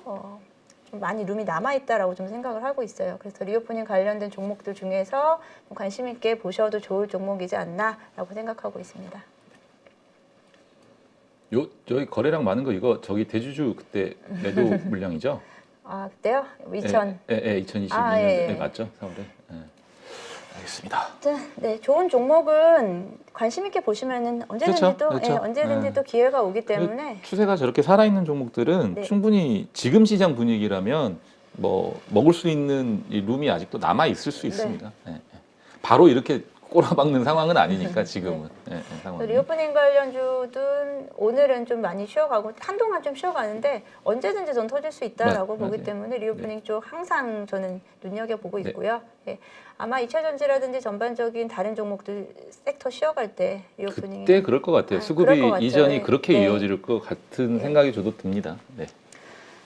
좀 많이 룸이 남아있다라고 좀 생각을 하고 있어요. 그래서 리오프닝 관련된 종목들 중에서 좀 관심 있게 보셔도 좋을 종목이지 않나라고 생각하고 있습니다. 저희 거래량 많은 거 이거 저기 대주주 그때 매도 물량이죠? 아, 그때요? 2000. 2022년에 예. 맞죠? 4월에. 예. 알겠습니다. 네, 좋은 종목은 관심 있게 보시면은 언제든지 그렇죠, 또 그렇죠. 언제든지 예. 또 기회가 오기 때문에 추세가 저렇게 살아있는 종목들은 네. 충분히 지금 시장 분위기라면 뭐 먹을 수 있는 이 룸이 아직도 남아 있을 수 있습니다. 예, 예. 바로 이렇게 꼬라박는 상황은 아니니까 지금은. 예, 예, 상황이. 리오프닝 관련주든 오늘은 좀 많이 쉬어가고 한동안 좀 쉬어가는데 언제든지 전 터질 수 있다라고 보기 맞아요. 때문에 리오프닝 쪽 항상 저는 눈여겨보고 네. 있고요. 예. 아마 2차 전지라든지 전반적인 다른 종목들 섹터 쉬어갈 때 리오프닝이 그때 그럴 것 같아요. 그럴 수급이 것 같죠. 이전이 네. 그렇게 네. 이어질 것 같은 네. 생각이 저도 듭니다. 네.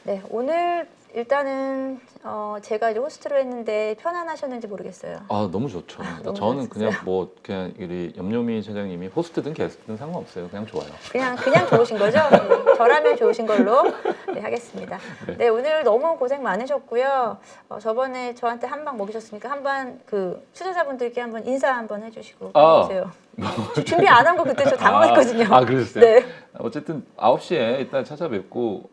네, 오늘 일단은 제가 이제 호스트를 했는데 편안하셨는지 모르겠어요. 아 너무 좋죠. 너무 저는 그냥 좋았어요. 그냥 우리 염료미 차장님이 호스트든 게스트든 상관없어요. 그냥 좋아요. 그냥 좋으신 거죠? 네, 저라면 좋으신 걸로 네, 하겠습니다. 네, 오늘 너무 고생 많으셨고요. 저번에 저한테 한 방 먹이셨으니까 한번 그 투자자분들께 한번 인사 한번 해주시고 가세요. 준비 안 한 거 그때 저 당황했거든요. 그러셨어요? 네. 어쨌든 9시에 일단 찾아뵙고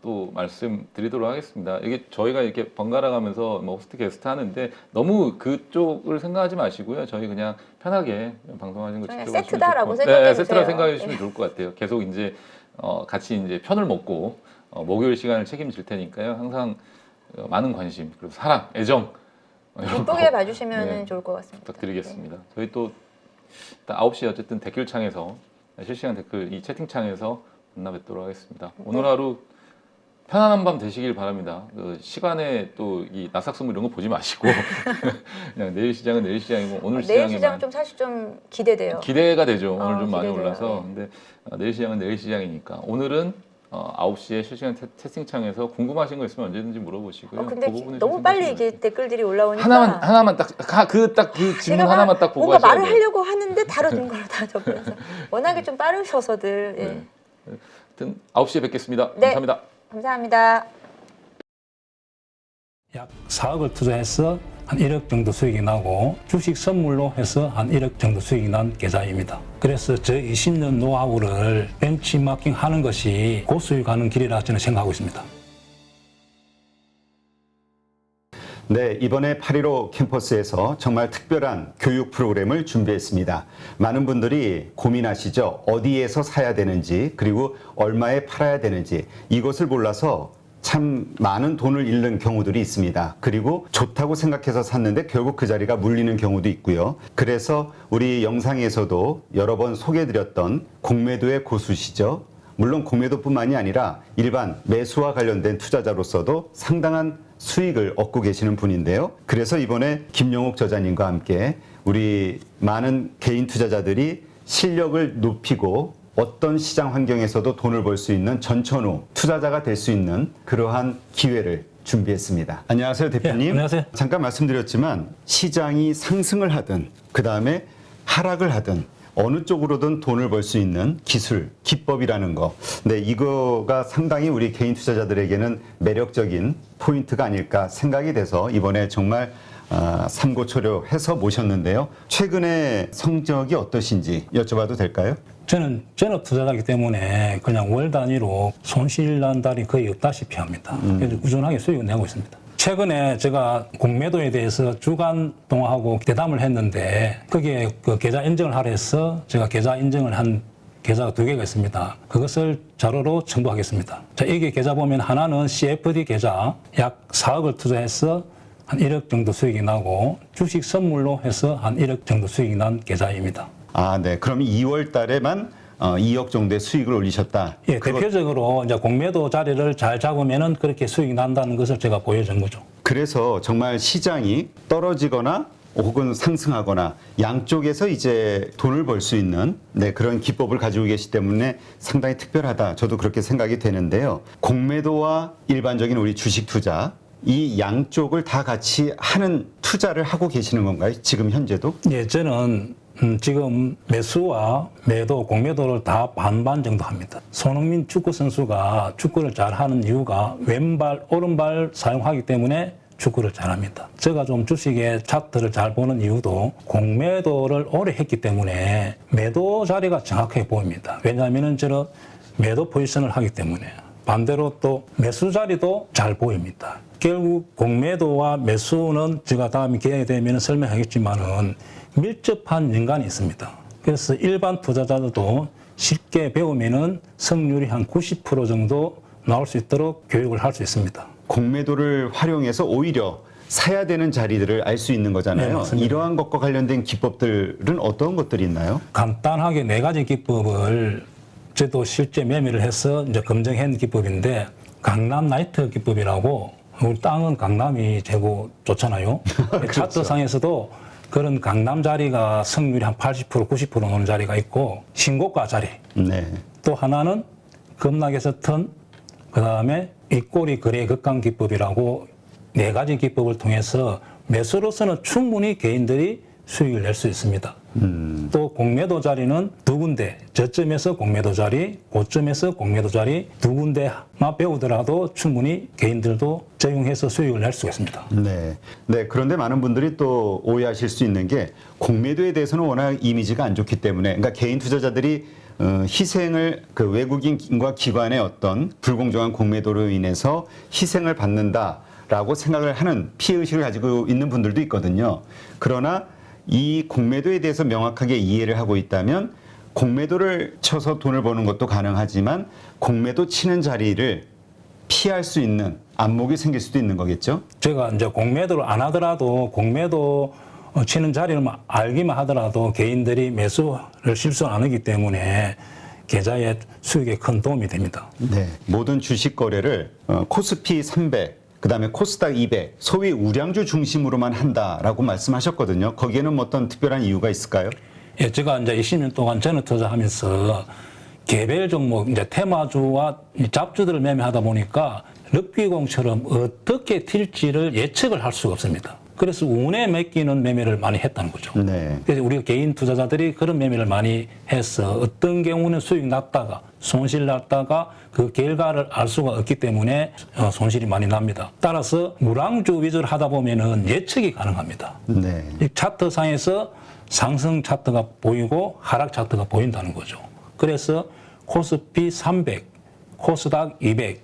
또 말씀드리도록 하겠습니다. 이게 저희가 이렇게 번갈아 가면서 뭐 호스트 게스트 하는데 너무 그쪽을 생각하지 마시고요. 저희 그냥 편하게 방송하시는 거 그냥 지켜보시면 세트다라고 좋고. 생각해 네, 주세요. 세트라 생각해 주시면 좋을 것 같아요. 계속 이제 같이 이제 편을 먹고 목요일 시간을 책임질 테니까요. 항상 많은 관심 그리고 사랑, 애정 이런 거 예쁘게 봐주시면 네, 좋을 것 같습니다. 부탁드리겠습니다. 저희 또 일단 9시에 어쨌든 댓글창에서 실시간 댓글 이 채팅창에서 만나 뵙도록 하겠습니다. 오늘 하루 편안한 밤 되시길 바랍니다. 그 시간에 또 이 나삭스물 이런 거 보지 마시고 그냥 내일 시장은 내일 시장이고 오늘 내일 시장에만 시장 좀 사실 좀 기대돼요. 기대가 되죠. 오늘 좀 많이 기대돼요. 올라서 근데 내일 시장은 내일 시장이니까 오늘은 9시에 실시간 채팅창에서 궁금하신 거 있으면 언제든지 물어보시고요. 근데 그 부분에 너무 좀 빨리 생각하시면 이게 댓글들이 올라오니까 하나만 딱 그 질문 제가 하나만 딱 보고 뭔가 하셔야 말을 돼요. 하려고 하는데 다른 걸 다 접해서 워낙에 좀 빠르셔서들 예. 네. 하여튼 9시에 뵙겠습니다. 네. 감사합니다. 감사합니다. 약 4억을 투자해서 한 1억 정도 수익이 나고 주식 선물로 해서 한 1억 정도 수익이 난 계좌입니다. 그래서 저 20년 노하우를 벤치마킹 하는 것이 고수익하는 길이라 저는 생각하고 있습니다. 네, 이번에 8.15 캠퍼스에서 정말 특별한 교육 프로그램을 준비했습니다. 많은 분들이 고민하시죠. 어디에서 사야 되는지, 그리고 얼마에 팔아야 되는지, 이것을 몰라서 참 많은 돈을 잃는 경우들이 있습니다. 그리고 좋다고 생각해서 샀는데 결국 그 자리가 물리는 경우도 있고요. 그래서 우리 영상에서도 여러 번 소개해드렸던 공매도의 고수시죠. 물론 공매도뿐만이 아니라 일반 매수와 관련된 투자자로서도 상당한 수익을 얻고 계시는 분인데요. 그래서 이번에 김영옥 저자님과 함께 우리 많은 개인 투자자들이 실력을 높이고 어떤 시장 환경에서도 돈을 벌 수 있는 전천후 투자자가 될 수 있는 그러한 기회를 준비했습니다. 안녕하세요, 대표님. 예, 안녕하세요. 잠깐 말씀드렸지만 시장이 상승을 하든 그 다음에 하락을 하든 어느 쪽으로든 돈을 벌 수 있는 기술, 기법이라는 거. 네, 이거가 상당히 우리 개인 투자자들에게는 매력적인 포인트가 아닐까 생각이 돼서 이번에 정말 삼고초려해서 모셨는데요. 최근에 성적이 어떠신지 여쭤봐도 될까요? 저는 전업 투자자이기 때문에 그냥 월 단위로 손실 난 달이 거의 없다시피 합니다. 그래서 꾸준하게 수익을 내고 있습니다. 최근에 제가 공매도에 대해서 주간 동화하고 대담을 했는데 거기에 그 계좌 인정을 하라 해서 제가 계좌 인정을 한 계좌가 2개가 있습니다. 그것을 자료로 첨부하겠습니다. 자, 이게 계좌 보면 하나는 CFD 계좌 약 4억을 투자해서 한 1억 정도 수익이 나고 주식 선물로 해서 한 1억 정도 수익이 난 계좌입니다. 아, 네. 그럼 2월 달에만 2억 정도의 수익을 올리셨다. 예, 대표적으로 이제 공매도 자리를 잘 잡으면은 그렇게 수익이 난다는 것을 제가 보여준 거죠. 그래서 정말 시장이 떨어지거나 혹은 상승하거나 양쪽에서 이제 돈을 벌 수 있는 그런 기법을 가지고 계시기 때문에 상당히 특별하다. 저도 그렇게 생각이 되는데요. 공매도와 일반적인 우리 주식 투자 이 양쪽을 다 같이 하는 투자를 하고 계시는 건가요? 지금 현재도? 예, 저는 지금 매수와 매도, 공매도를 다 반반 정도 합니다. 손흥민 축구 선수가 축구를 잘하는 이유가 왼발, 오른발 사용하기 때문에 축구를 잘합니다. 제가 좀 주식의 차트를 잘 보는 이유도 공매도를 오래 했기 때문에 매도 자리가 정확하게 보입니다. 왜냐하면 저는 매도 포지션을 하기 때문에. 반대로 또 매수 자리도 잘 보입니다. 결국 공매도와 매수는 제가 다음에 기회가 되면 설명하겠지만은 밀접한 연관이 있습니다. 그래서 일반 투자자들도 쉽게 배우면은 성률이 한 90% 정도 나올 수 있도록 교육을 할 수 있습니다. 공매도를 활용해서 오히려 사야 되는 자리들을 알 수 있는 거잖아요. 네, 맞습니다. 이러한 것과 관련된 기법들은 어떤 것들이 있나요? 간단하게 4가지 기법을 저도 실제 매매를 해서 이제 검증한 기법인데 강남 나이트 기법이라고 우리 땅은 강남이 최고 좋잖아요. 차트상에서도 그런 강남 자리가 성률이 한 80%, 90% 오는 자리가 있고 신고가 자리. 네. 또 하나는 급락에서 턴, 그 다음에 윗꼬리 거래 극강 기법이라고 4가지 기법을 통해서 매수로서는 충분히 개인들이 수익을 낼 수 있습니다. 또 공매도 자리는 2군데, 저점에서 공매도 자리, 고점에서 공매도 자리 2군데만 배우더라도 충분히 개인들도 적용해서 수익을 낼 수가 있습니다. 네. 네. 그런데 많은 분들이 또 오해하실 수 있는 게 공매도에 대해서는 워낙 이미지가 안 좋기 때문에 그러니까 개인 투자자들이 희생을 그 외국인과 기관의 어떤 불공정한 공매도로 인해서 희생을 받는다라고 생각을 하는 피해의식을 가지고 있는 분들도 있거든요. 그러나 이 공매도에 대해서 명확하게 이해를 하고 있다면 공매도를 쳐서 돈을 버는 것도 가능하지만 공매도 치는 자리를 피할 수 있는 안목이 생길 수도 있는 거겠죠? 제가 이제 공매도를 안 하더라도 공매도 치는 자리를 알기만 하더라도 개인들이 매수를 실수 안 하기 때문에 계좌의 수익에 큰 도움이 됩니다. 네. 모든 주식 거래를 코스피 300, 그다음에 코스닥 200, 소위 우량주 중심으로만 한다라고 말씀하셨거든요. 거기에는 뭐 어떤 특별한 이유가 있을까요? 예, 제가 이제 20년 동안 전업 투자하면서 개별 종목, 이제 테마주와 잡주들을 매매하다 보니까 럭비공처럼 어떻게 튈지를 예측을 할 수가 없습니다. 그래서 운에 맡기는 매매를 많이 했다는 거죠. 네. 그래서 우리가 개인 투자자들이 그런 매매를 많이 해서 어떤 경우는 수익 났다가 손실 났다가 그 결과를 알 수가 없기 때문에 손실이 많이 납니다. 따라서 우량주 위주로 하다 보면은 예측이 가능합니다. 네. 이 차트상에서 상승 차트가 보이고 하락 차트가 보인다는 거죠. 그래서 코스피 300, 코스닥 200,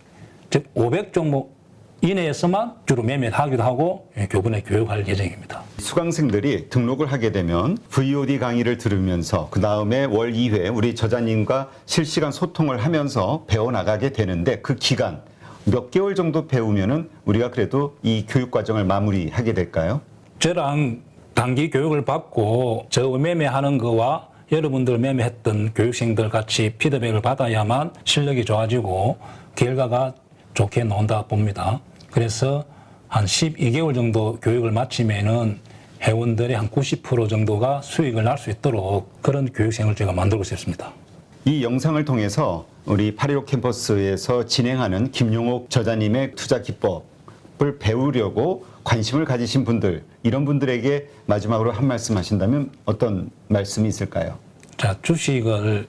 즉 500 종목 이내에서만 주로 매매를 하기도 하고 교본에 교육할 예정입니다. 수강생들이 등록을 하게 되면 VOD 강의를 들으면서 그 다음에 월 2회 우리 저자님과 실시간 소통을 하면서 배워나가게 되는데 그 기간 몇 개월 정도 배우면은 우리가 그래도 이 교육 과정을 마무리하게 될까요? 저랑 단기 교육을 받고 저 매매하는 거와 여러분들 매매했던 교육생들 같이 피드백을 받아야만 실력이 좋아지고 결과가 좋게 나온다 봅니다. 그래서 한 12개월 정도 교육을 마치면은 회원들의 한 90% 정도가 수익을 날 수 있도록 그런 교육생을 제가 만들고 싶습니다. 이 영상을 통해서 우리 8.15 캠퍼스에서 진행하는 김용옥 저자님의 투자 기법을 배우려고 관심을 가지신 분들, 이런 분들에게 마지막으로 한 말씀 하신다면 어떤 말씀이 있을까요? 자, 주식을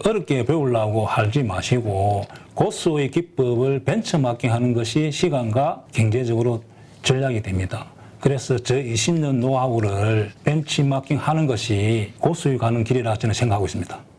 어렵게 배우려고 하지 마시고 고수의 기법을 벤처마킹 하는 것이 시간과 경제적으로 전략이 됩니다. 그래서 저 20년 노하우를 벤치마킹 하는 것이 고수에 가는 길이라 저는 생각하고 있습니다.